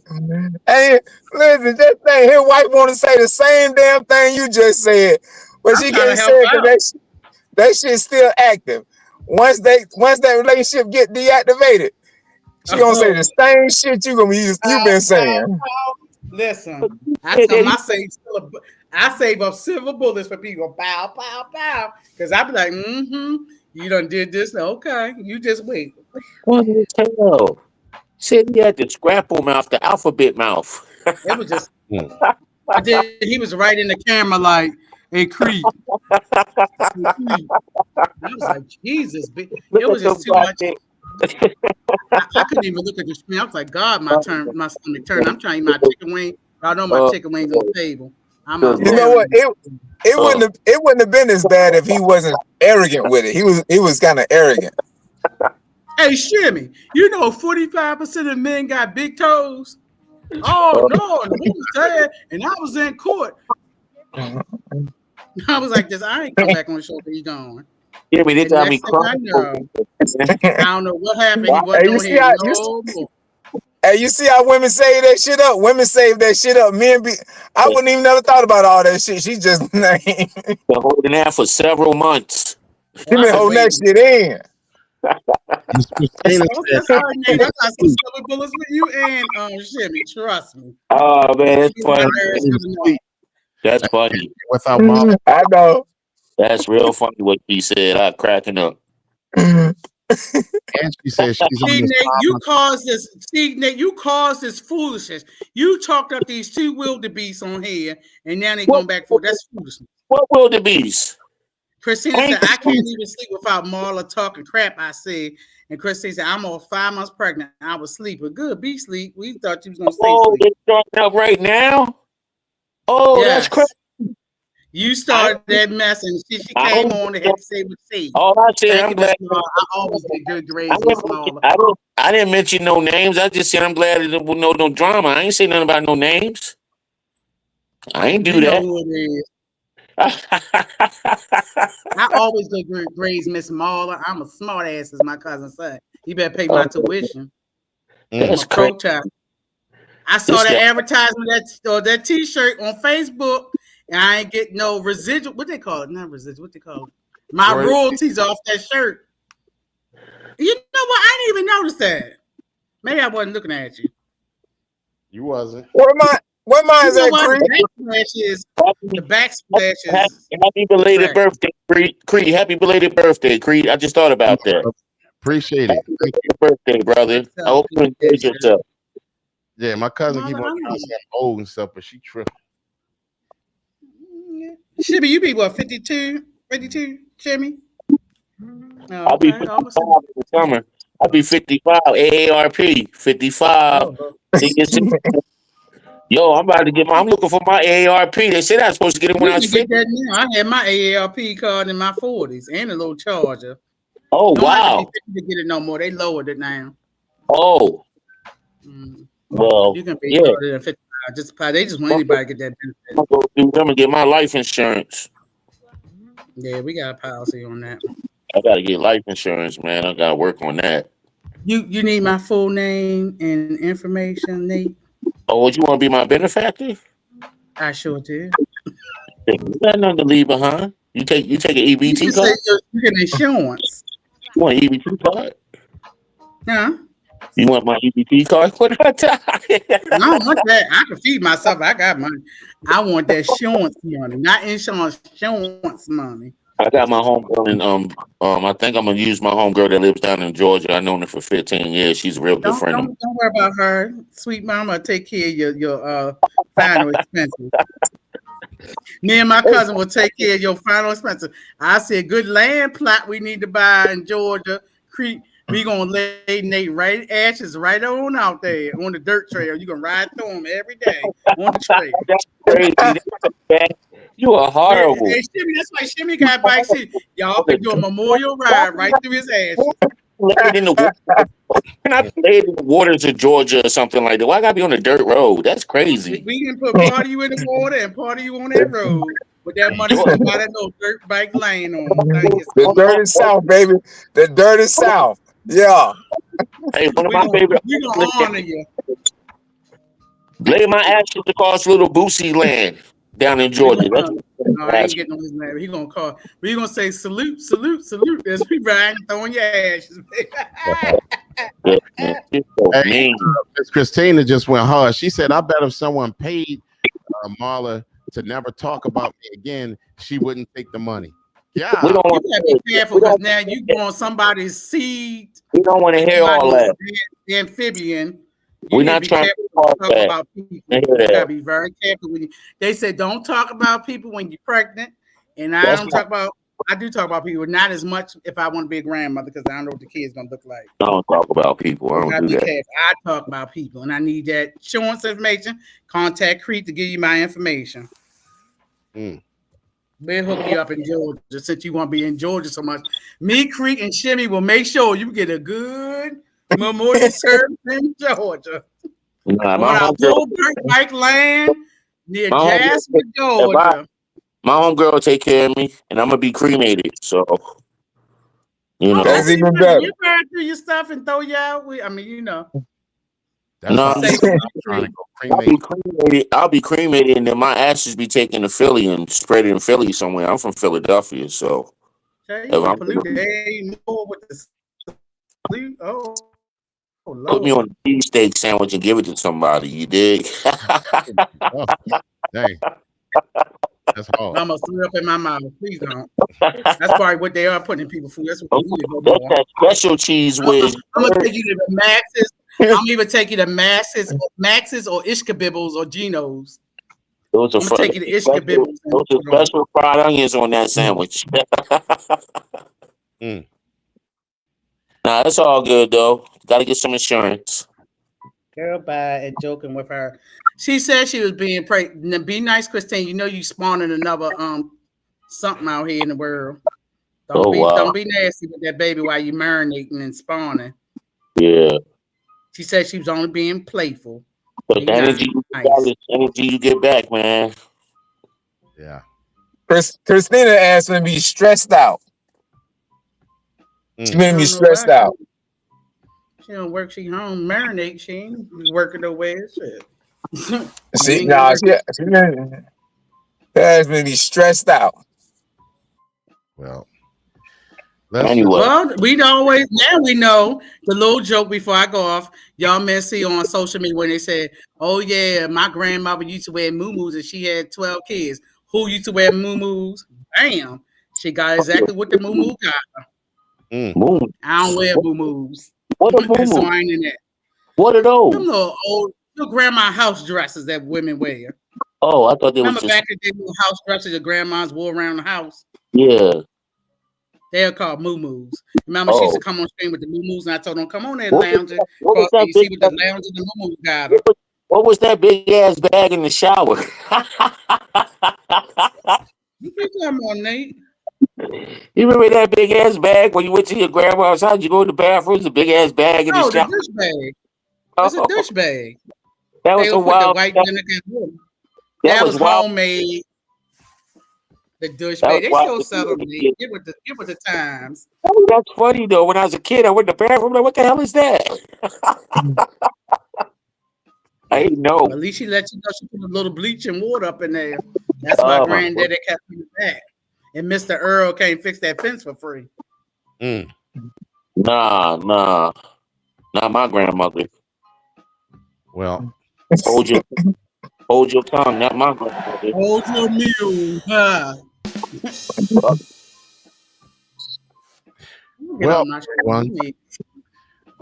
hey, listen, just think his wife want to say the same damn thing you just said, but I'm she trying to can't say help it out. because that shit's still active. Once that relationship get deactivated, she gonna say Oh, the same shit you been saying. listen, I Yeah, tell them Daddy. I save up silver bullets for people. Pow, pow, pow. Because I be like, you done did this. Okay, you just wait. What the hell? Said he had the scrapple mouth, the alphabet mouth. It was just, Mm. but then he was right in the camera like, hey, Creed. Hey, Creed. I was like, Jesus. Look It at was them just too black much. things. I couldn't even look at the screen. I was like, God, my stomach turned. I'm trying to eat my chicken wing. Y'all know my Uh, chicken wings on the table. I'm the out You look, know there. what? uh, It wouldn't have been as bad if he wasn't arrogant with it. He was kind of arrogant. Hey, Shimmy, you know 45% of men got big toes? Oh, uh, no, the woman said, and I was in court. I was like this. I ain't come back on the show till he gone. yeah, but they And got me next thing I crying. know, I don't know what happened. He Hey, wasn't on here no more. you see how women save that shit up? Women save that shit up. I wouldn't even never thought about all that shit. She just she Been holding that for several months. Well, I've been been holding that waiting. shit in. Miss Christina said, That's all right, Nate. I got some silver bullets with you and Shimmy. Trust me. Oh man, that's You my funny. ass for the night. That's funny. without mom. I know. That's real funny what he said. I cracking up. And she said she's on See, this Nate, you mama. caused this. See, Nate, you caused this foolishness. You talked up these two wildebeests on here, and now they What going back for that's foolishness. what wildebeest? Christina Ain't said, I can't even sleep without Marla talking crap. I said, and Christina said, I'm all 5 months pregnant. I was sleeping. Good, be sleep. We thought you was gonna stay oh sleep. they starting up right now? Oh, that's crazy. Yes. You I started that mess, and she I came don't on and had to say what she said. all I said Thank I'm you, Miss glad Small. I always get good I grades, Miss didn't mention, Smaller. I didn't mention no names. I just said I'm glad there was no drama. I ain't say nothing about no names. I ain't We do know that. who it is. I always get good grades, Miss Mauler. I'm a smart ass, as my cousin said. You better pay my tuition. I'm Mm. a That's crazy. pro-child. I saw This that guy, advertisement that T-shirt on Facebook, and I ain't get no residual. What they call it? Not residual. What they call it? My Roy, royalties off that shirt. You know what? I didn't even notice that. Maybe I wasn't looking at you. you wasn't. What mine You is know that, what? Creed? The backsplash is happy belated trash. birthday, Creed. Happy belated birthday, Creed. I just thought about that. Appreciate it. Happy Thank you. belated birthday, brother. I So hope you enjoyed yourself. Yeah, my cousin keep Mother, on I'm trying to say I'm old and stuff, but she tripping. Shibby, you be what, 52? 52, Jimmy? Oh, I'll be okay. 55 Almost. in the summer. I'll be 55. AARP 55. Oh, Yo, I'm looking for my AARP. They said I was supposed to get it when you I was can get 50. that now. I had my AARP card in my 40s and a little charger. Oh You don't have to be wow. 50 to get it no more. They lowered it now. Oh Mm. well, You can be yeah. charged at 55. They just want I'm anybody to get that benefit. gonna go do them and get my life insurance. Yeah, we got a policy on that. I gotta get life insurance, man. I gotta work on that. You need my full name and information, Nate? Oh, would you want to be my benefactor? I sure did. You got nothing to leave behind. You take an You EBT can say card. you get insurance. You want an EBT card? Huh? You want my EBT card? What I tell you? I don't want that. I can feed myself. I got money. I want that insurance money, not insurance money. I got my homegirl and I think I'm gonna use my homegirl that lives down in Georgia. I've known her for 15 years. She's a real good Don't friend of mine. don't don't worry about her. Sweet mama will take care of your final expenses. Me and my cousin will take care of your final expenses. I said, good land plot we need to buy in Georgia. Creek. We gonna lay Nate right ashes right on out there on the dirt trail. You gonna ride through them every day on the trail. That's crazy. That's so bad. You are Hey, horrible. Shimmy, that's why Shimmy got bike seat. Y'all can do a memorial ride right through his ashes. Play it in the water. Can I play it in the waters of Georgia or something like that? Why I gotta be on a dirt road? That's crazy. We can put part of you in the water and part of you on that road. With that money, you can buy that little dirt bike laying on. Thank you. The dirty South, baby. The dirty South. Yeah. Hey, one of We my gonna favorite. we gonna honor you. Lay my ashes across little Boosie land down in We Georgia. gonna That's honor. what No, I'm I ain't asking. getting on his name. He gonna call. We gonna say salute, salute, salute as we ride and throwing your ashes. Yeah, man. It's so Hey, mean. Miss Christina just went hard. She said, "I bet if someone paid Marla to never talk about me again, she wouldn't take the money." Yeah, We don't You want gotta to. be careful because now you go on somebody's seed, We don't want to hear all somebody's that. amphibian. You We're need to not be trying to careful do all when you talk that. about people. I hear You gotta that. be very careful when you. They said don't talk about people when you're pregnant, and I That's don't not. talk about. I do talk about people, not as much if I want to be a grandmother because I don't know what the kids gonna look like. I don't talk about people. I You don't gotta do be that. careful. I talk about people, and I need that insurance information. Contact Crete to give you my information. Mm. We'll hook you up in Georgia since you want to be in Georgia so much. Me, Crete, and Shimmy will make sure you get a good memorial service in Georgia Nah, on our old dirt bike land near my homegirl, Jasper, if Georgia. my homegirl will take care of me, and I'm gonna be cremated. So you Oh, know, that's That's even even better. better. We'll burn through your stuff and throw you out. I mean, you know, That's no, what I'm safe just, for you, I'm trying to Crete. go I'll be cremate. cremated. I'll be cremated, and then my ashes be taken to Philly and spread in Philly somewhere. I'm from Philadelphia, so Tell you if gonna I'm pollute gonna the air more with the sleep. Oh put me on Lord. a cheesesteak sandwich and give it to somebody, you dig? Oh, dang, that's hard. I almost threw up in my mouth. Please don't. That's probably what they are putting in people's food. That's what they need to go That's more. that special cheese whiz. I'm gonna take you to the Maxes. I'm gonna even take you to Maxes or Ishkabibbles or Geno's. Those are I'm gonna take you to special. Ishkabibbles Those and are put on. special fried onions on that sandwich. Mm. Nah, it's all good though. Got to get some insurance. Girl, bye and joking with her. She said she was being pregnant. Be nice, Christine. You know you spawning another something out here in the world. Oh Don't wow, be nasty with that baby while you marinating and spawning. yeah. She said she was only being playful. But Be the energy you got nice. is energy you get back, man. Yeah. Christina asked me to be stressed out. She Mm. made I me don't know why stressed out. she don't work. She home marinate. She ain't working no way. Shit. You See, ain't gonna nah, work. she asked me to be stressed out. Well, let's just. Anyway, Well, we always now we know the little joke before I go off. Y'all may see on social media when they said, "Oh yeah, my grandmother used to wear muumuus and she had 12 kids. Who used to wear muumuus? Bam, she got exactly what the muumuu got. Mm. moon. I don't wear muumuus, What a so moon. I ain't in that. What are Them those? little old little grandma house dresses that women wear. Oh, I thought they was Remember just back in the day, little house dresses your grandmas wore around the house. yeah. They're called moo Remember, she used to Oh, come on screen with the moo and I told them, come on there, what was lounging, that? What across was there. that You big? see what the lounge and the moo got her. What was that big ass bag in the shower? You keep talking about, Nate. You remember that big ass bag when you went to your grandma's house? You go in the bathroom, it's a big ass bag in the Oh, the shower. dish bag. It's a Oh, dish bag. that They was a will put the wild. white vinegar in it. That That was was wild. homemade. The dish That was bag. They wild. still sell them, Nate. Give it the times. Oh, that's funny though. When I was a kid, I went to the bathroom. Like, what the hell is that? I Mm. didn't know. At least she let you know she put a little bleach and water up in there. That's why Oh my god. granddaddy kept me back. And Mr. Earl can't fix that fence for free. Mm. Nah, not my grandmother. Well, Hold your hold your tongue. Not my grandmother. Hold your mule. Huh? Get well, on my everyone. screen.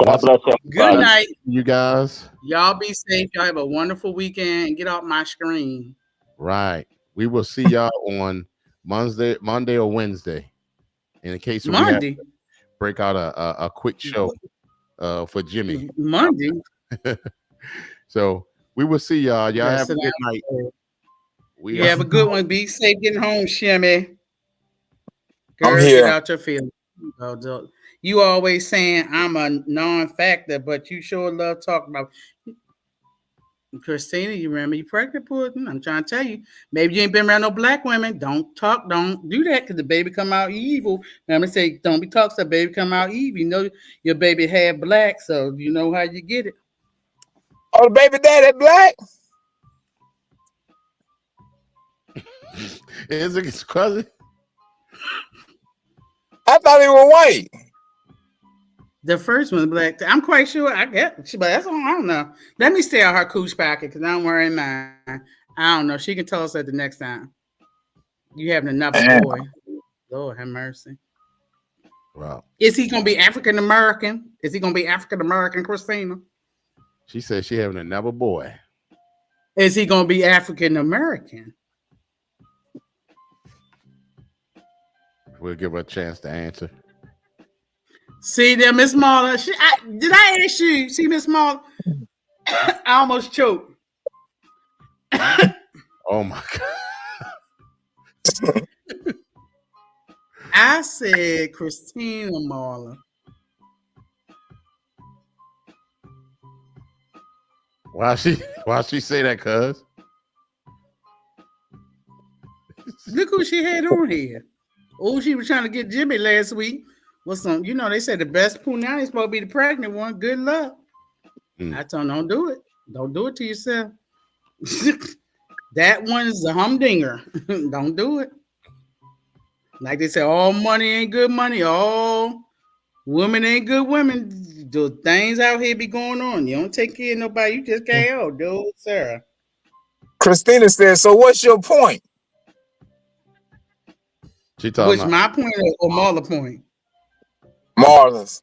God Once bless Good everybody. night. you guys. Y'all be safe. Y'all have a wonderful weekend and get off my screen. Right. We will see y'all on Monday or Wednesday. In case we have Monday. break out a quick show for Jimmy. Monday. So we will see y'all. Y'all Yeah, have a sit good down. night. We You have a good one. Be safe getting home, Shimmy. I'm Girl, get here. out your feelings. You always saying I'm a non-factor, but you sure love talking about. Christina, you remember you pregnant pudding? I'm trying to tell you. Maybe you ain't been around no black women. Don't do that because the baby come out evil. Remember, say don't be talking, so baby come out evil. You know your baby half black, so you know how you get it. Oh, the baby daddy black? Is it his cousin? I thought he was white. The first one's black. I'm quite sure. I get, but that's all. I don't know. Let me stay out her cooch pocket because I'm wearing mine. I don't know. She can tell us that the next time. You having another boy. Lord have mercy. Wow. Is he gonna be African American? Is he gonna be African American, Christina? She said she having another boy. Is he gonna be African American? We'll give her a chance to answer. See there, Miss Marla. Did I ask you? See, Miss Marla, I almost choked. Oh my God. I said Christina Marla. Why she say that, cuz? Look who she had on here. Oh, she was trying to get Jimmy last week. With some, they said the best punani is supposed to be the pregnant one. Good luck. I told him, don't do it. Don't do it to yourself. That one's a humdinger. Don't do it. Like they say, all money ain't good money. All women ain't good women. The things out here be going on. You don't take care of nobody. You just can't help, dude, Sarah. Christina said, so what's your point? She talking Which my point or Marla point? Marla's.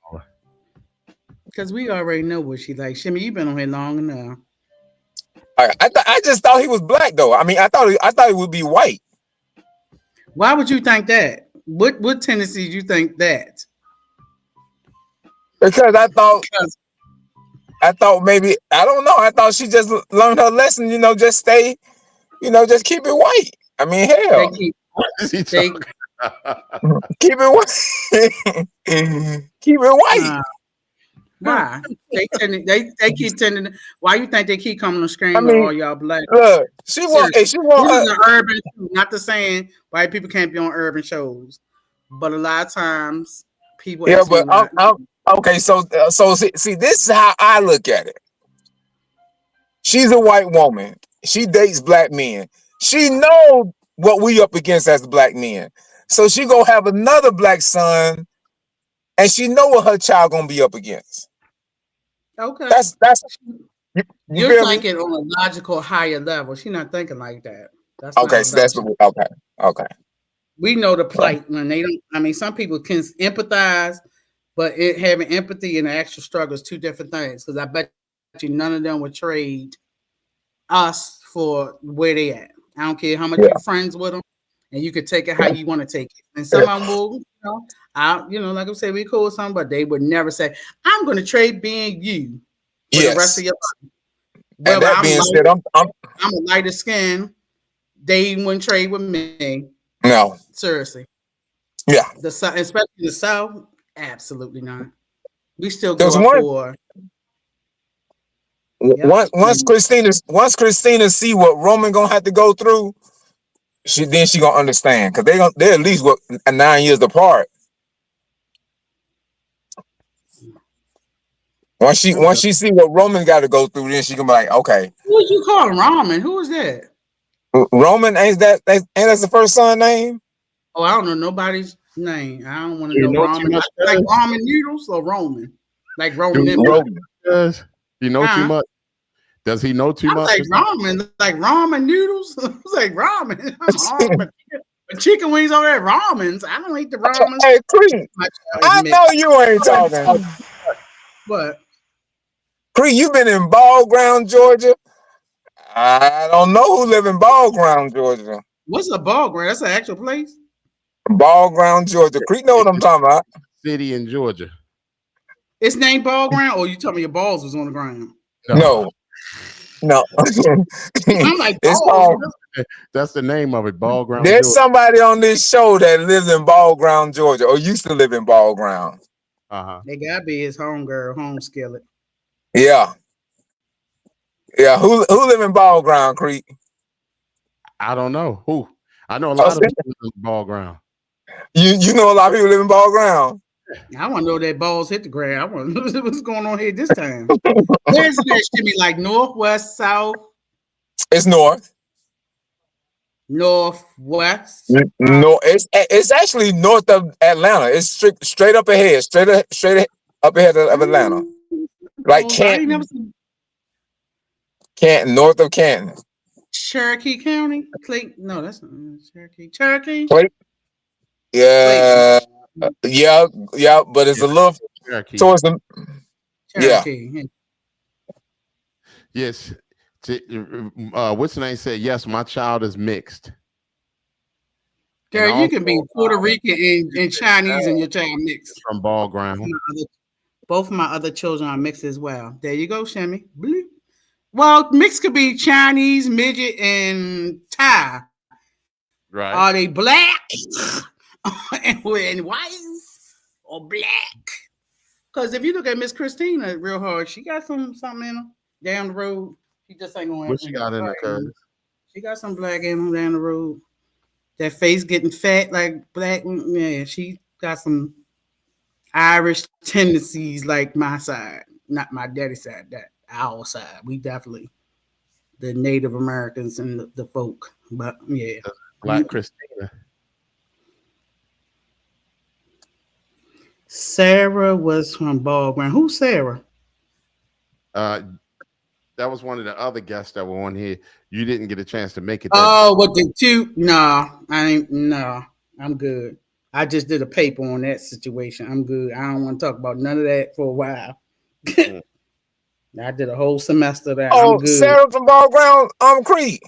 Because we already know what she like. Shimmy, you been on here long enough. I just thought he was black though. I mean, I thought he would be white. Why would you think that? What tendency do you think that? Because I thought maybe, I don't know. I thought she just learned her lesson, just stay, just keep it white. I mean, hell. Keep it white. Keep it white. Why? They keep tending. Why you think they keep coming to screen with all y'all black? Look, she want. This is an urban. Not to saying white people can't be on urban shows, but a lot of times people. Yeah, but okay. So see, this is how I look at it. She's a white woman. She dates black men. She knows what we up against as black men. So she gonna have another black son, and she know what her child gonna be up against. Okay, that's you're thinking on a logical higher level. She's not thinking like that. That's okay. So that's okay. We know the plight when they don't. I mean, some people can empathize, but having empathy and the actual struggle is two different things. Because I bet you none of them would trade us for where they at. I don't care how much you're friends with them, and you could take it how you want to take it. And some of them will, like I said, we cool with some, but they would never say, "I'm going to trade being you for the rest of your life." Well, and that being said, I'm a lighter skin. They wouldn't trade with me. No, seriously. Yeah, the South, especially the South, absolutely not. We still go for. Once Christina see what Roman gonna have to go through, she gonna understand because they're at least 9 years apart. Once she see what Roman got to go through, then she gonna be like, okay. Who would you call Roman? Who is that? Roman ain't that the first son name? Oh, I don't know nobody's name. I don't want to know Roman. Like ramen noodles or Roman? Like Roman. Does he know too much? Does he know too much? Like ramen noodles. It's like ramen. But chicken wings on that ramens. I don't eat the ramens. Hey, Cree, I know you ain't talking. But Cree, you been in Ball Ground, Georgia? I don't know who live in Ball Ground, Georgia. What's a Ball Ground? That's an actual place? Ball Ground, Georgia. Cree know what I'm talking about. City in Georgia. It's named Ball Ground, or you told me your balls was on the ground? No. I'm like, it's called, that's the name of it, Ball Ground. There's somebody on this show that lives in Ball Ground, Georgia, or used to live in Ball Ground. They gotta be his home girl, home skillet. Yeah. Yeah, who live in Ball Ground Creek? I don't know who. I know a Oh, lot of people in the ball ground. you know a lot of people live in Ball Ground. I want to know that balls hit the ground. I want to know what's going on here this time. Where's that shimmy? Like north, west, south, It's north. northwest. No, it's actually north of Atlanta. It's straight up ahead, straight up ahead of Atlanta, like Balls. I ain't never Canton, seen north of Canton. Cherokee County. Clayton. No, that's not Cherokee. Cherokee. Clay- Clayton. Yeah, yeah, but it's Yeah, a little Cherokee. towards the yeah. Cherokee. Yes. What's the name? Said yes. My child is mixed. Girl, And you can be also, Puerto Rican and Chinese and your child mixed. from ball ground. Both of my other children are mixed as well. There you go, Shimmy. Bloop. Well, mixed could be Chinese, midget, and Thai. Right. Are they black and white or black? Because if you look at Miss Christina real hard, she got something in her down the road. She just ain't gonna. What she got in her? Cuz? She got some black in her down the road. That face getting fat like black. Yeah, she got some Irish tendencies like my side, not my daddy side. That our side. We definitely the Native Americans and the folk. But yeah, Black Christina. Sarah was from Ball Ground. Who's Sarah? That was one of the other guests that were on here. You didn't get a chance to make it. Oh, what the two? No, I ain't. No, I'm good. I just did a paper on that situation. I'm good. I don't want to talk about none of that for a while. I did a whole semester of that. Oh, I'm good. Sarah from Ball Ground, Creek.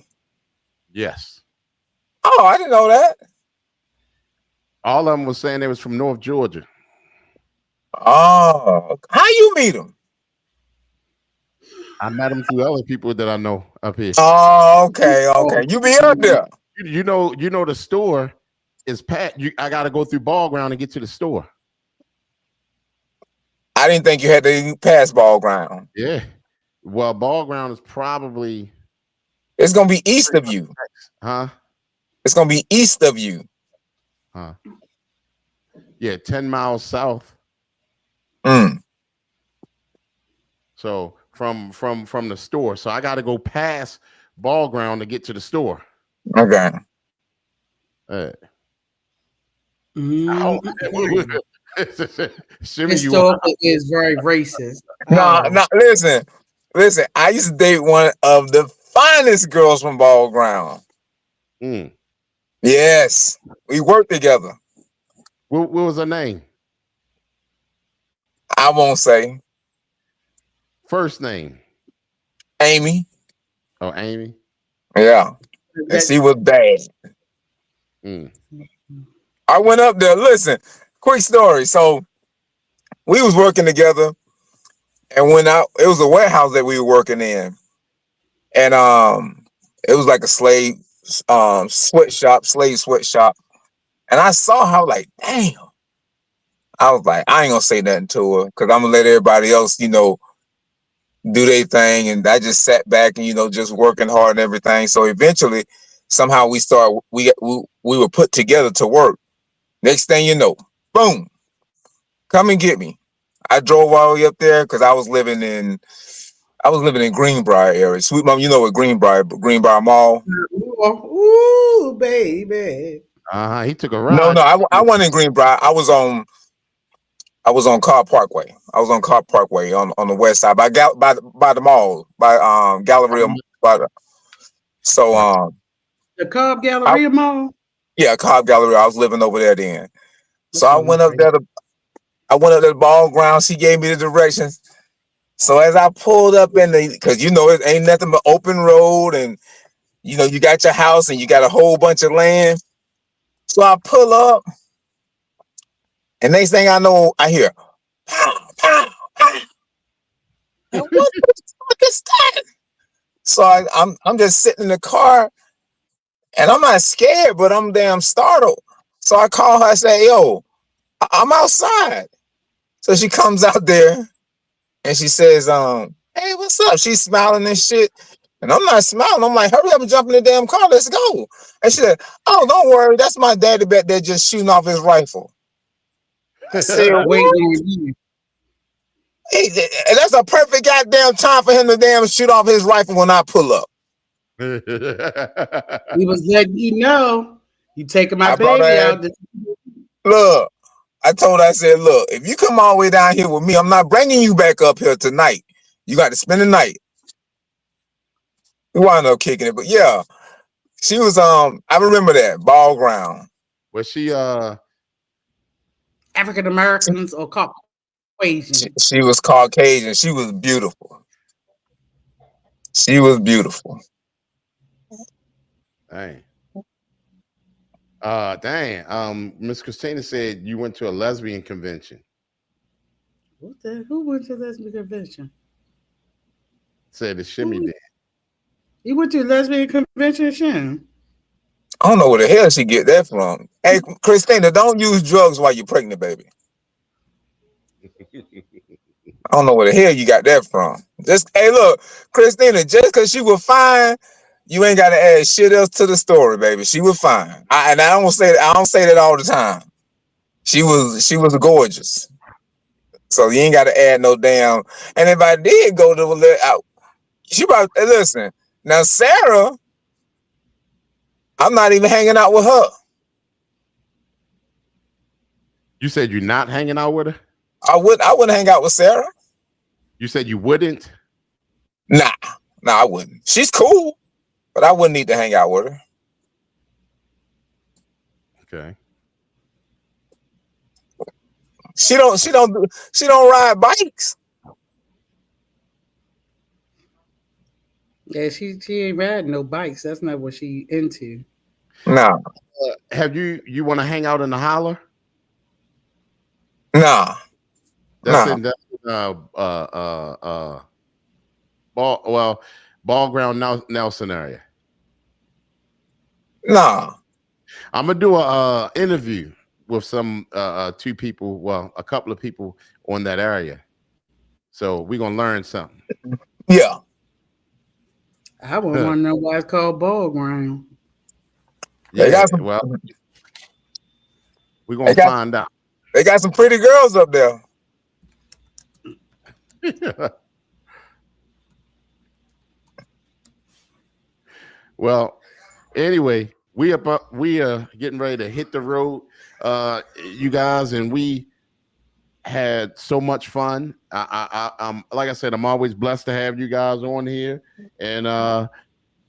Yes. Oh, I didn't know that. All of them was saying they was from North Georgia. Oh, how you meet them? I met them through other people that I know up here. Oh, okay. You be up there. You know the store is pat. I got to go through Ball Ground to get to the store. I didn't think you had to pass Ball Ground. Yeah. Well, Ball Ground is probably. It's gonna be east of you. Huh? It's gonna be east of you. Huh. Yeah, 10 miles south. So from the store. So I got to go past Ball Ground to get to the store. Okay. Historical is very racist. No, listen. I used to date one of the finest girls from Ball Ground. Yes, we worked together. What was her name? I won't say. First name? Amy. Oh, Amy. Yeah, and she was bad. I went up there. Listen, quick story. So we was working together, and it was a warehouse that we were working in, and it was like a slave sweatshop, and I saw her like, damn. I was like, I ain't gonna say nothing to her because I'm gonna let everybody else, do their thing, and I just sat back and just working hard and everything. So eventually, somehow we were put together to work. Next thing you know, boom, come and get me. I drove all the way up there because I was living in Greenbrier area. Sweet Mom, you know what Greenbrier Mall. Ooh, baby. He took a ride. No, I wasn't in Greenbrier. I was on Carr Parkway. I was on Carr Parkway on the west side by the mall by Galleria. The Cobb Galleria Mall. Yeah, Cobb Galleria. I was living over there then. So I went up there to the Ball Ground. She gave me the directions. So as I pulled up because it ain't nothing but open road, and you got your house and you got a whole bunch of land. So I pull up, and next thing I know, I hear pow, pow, pow. And what the fuck is that? So I'm just sitting in the car, and I'm not scared, but I'm damn startled. So I call her. I say, "Yo, I'm outside." So she comes out there, and she says, Hey, what's up? She's smiling and shit. And I'm not smiling. I'm like, hurry up and jump in the damn car. Let's go. And she said, oh, don't worry. That's my daddy back there just shooting off his rifle. I said, Waiting what? on you. And that's a perfect goddamn time for him to damn shoot off his rifle when I pull up. He was letting you know you taking my I brought baby her. out. Look, I told her, I said, look, if you come all the way down here with me, I'm not bringing you back up here tonight. You got to spend the night. We wound up kicking it, but yeah, she was I remember that ball ground. Was she African Americans or Caucasian. She was Caucasian. She was beautiful. She was beautiful. dang. Dang. Miss Christina said you went to a lesbian convention. Who went to lesbian convention? Said the shimmy did. You went to a lesbian convention, Shem? I don't know where the hell she get that from. Hey, Christina, don't use drugs while you're pregnant, baby. I don't know where the hell you got that from. Just hey, look, Christina, just because she was fine, you ain't got to add shit else to the story, baby. She was fine. I don't say that all the time. She was gorgeous. So you ain't got to add no damn. And if I did go to she probably listen. Now Sarah, I'm not even hanging out with her. You said you're not hanging out with her? I wouldn't hang out with Sarah. You said you wouldn't? Nah, I wouldn't. She's cool, but I wouldn't need to hang out with her. Okay. She don't ride bikes. Yeah, she ain't riding no bikes. That's not what she into. No. Have you want to hang out in the holler? Nah. That's nah. in ball ground Nelson area. Nah. I'm gonna do a interview with some two people, well, a couple of people on that area. So we're gonna learn something. Yeah. I wouldn't want to know why it's called ball ground. Yeah, well, we're gonna find out. They got some pretty girls up there. Well, anyway, we are getting ready to hit the road, you guys, and we had so much fun. I'm like I said, I'm always blessed to have you guys on here, and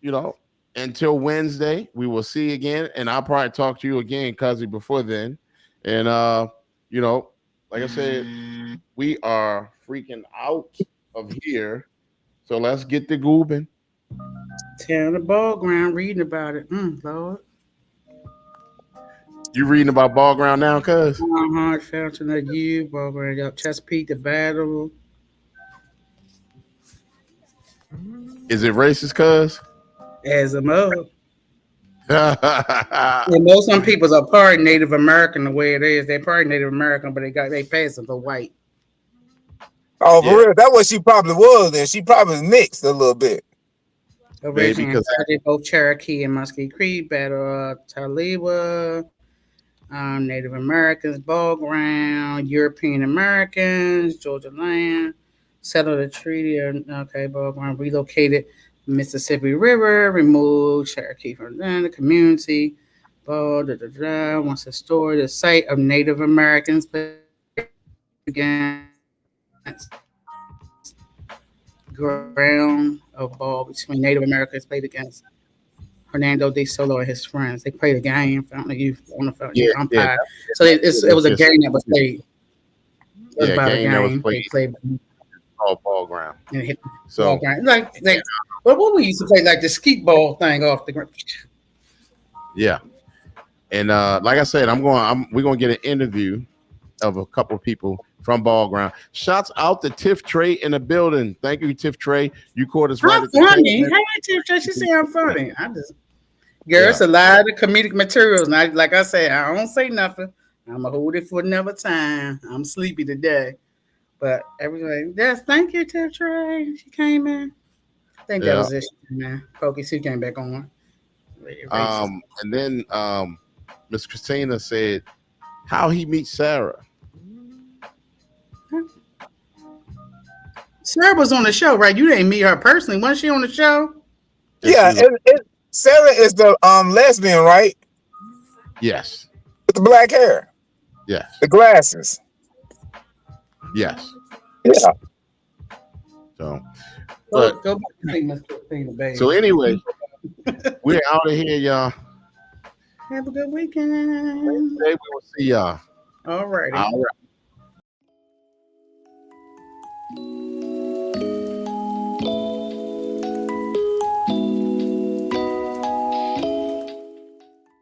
you know, until Wednesday, we will see you again, and I'll probably talk to you again, Cuzzy, before then, and you know, like I said, we are freaking out of here, so let's get the goobing. Tearing the ball ground, reading about it. Lord. You reading about ball ground now, cuz? Fountain of you, ball ground, up Chesapeake, the battle. Is it racist, cuz? As a mug. You know, some people are part Native American the way it is. They're part Native American, but they pass them for white. Oh, for real? That's what she probably was. Then she probably mixed a little bit. Originally, started both Cherokee and Muskie Creek, battle Taliwa, Native Americans, ball ground, European Americans, Georgia land, settled the treaty. Okay, ball ground, relocated Mississippi River, removed Cherokee from the community. Once the story, the site of Native Americans against ground of ball between Native Americans played against Hernando de Solo and his friends. They played a game, Fountain Youth on the Fountain Youth umpire. So it was a game that was played. It was about a game. They played ball ground. So ball ground. Like but what we used to play like the skeet ball thing off the ground. Yeah. And like I said, we're gonna get an interview of a couple of people from ball ground. Shouts out to Tiff Trey in the building. Thank you, Tiff Trey. You caught us right. I'm funny. Hey, Tiff Trey, she say I'm funny. It's a lot of comedic materials. And like I said, I don't say nothing. I'm gonna hold it for another time. I'm sleepy today. But everybody, yes, thank you to Trey. She came in. I think that Yeah. was it, man. Pokey Sue came back on. Racist. And then Miss Christina said how he meets Sarah. Sarah was on the show, right? You didn't meet her personally. Wasn't she on the show? Yeah, Sarah is the lesbian, right? Yes. With the black hair, Yes. the glasses. Yes. Yeah. So, Go back and see Miss Christina, baby. so anyway, we're out of here, y'all. Have a good weekend. Today we will see y'all. All righty. All right.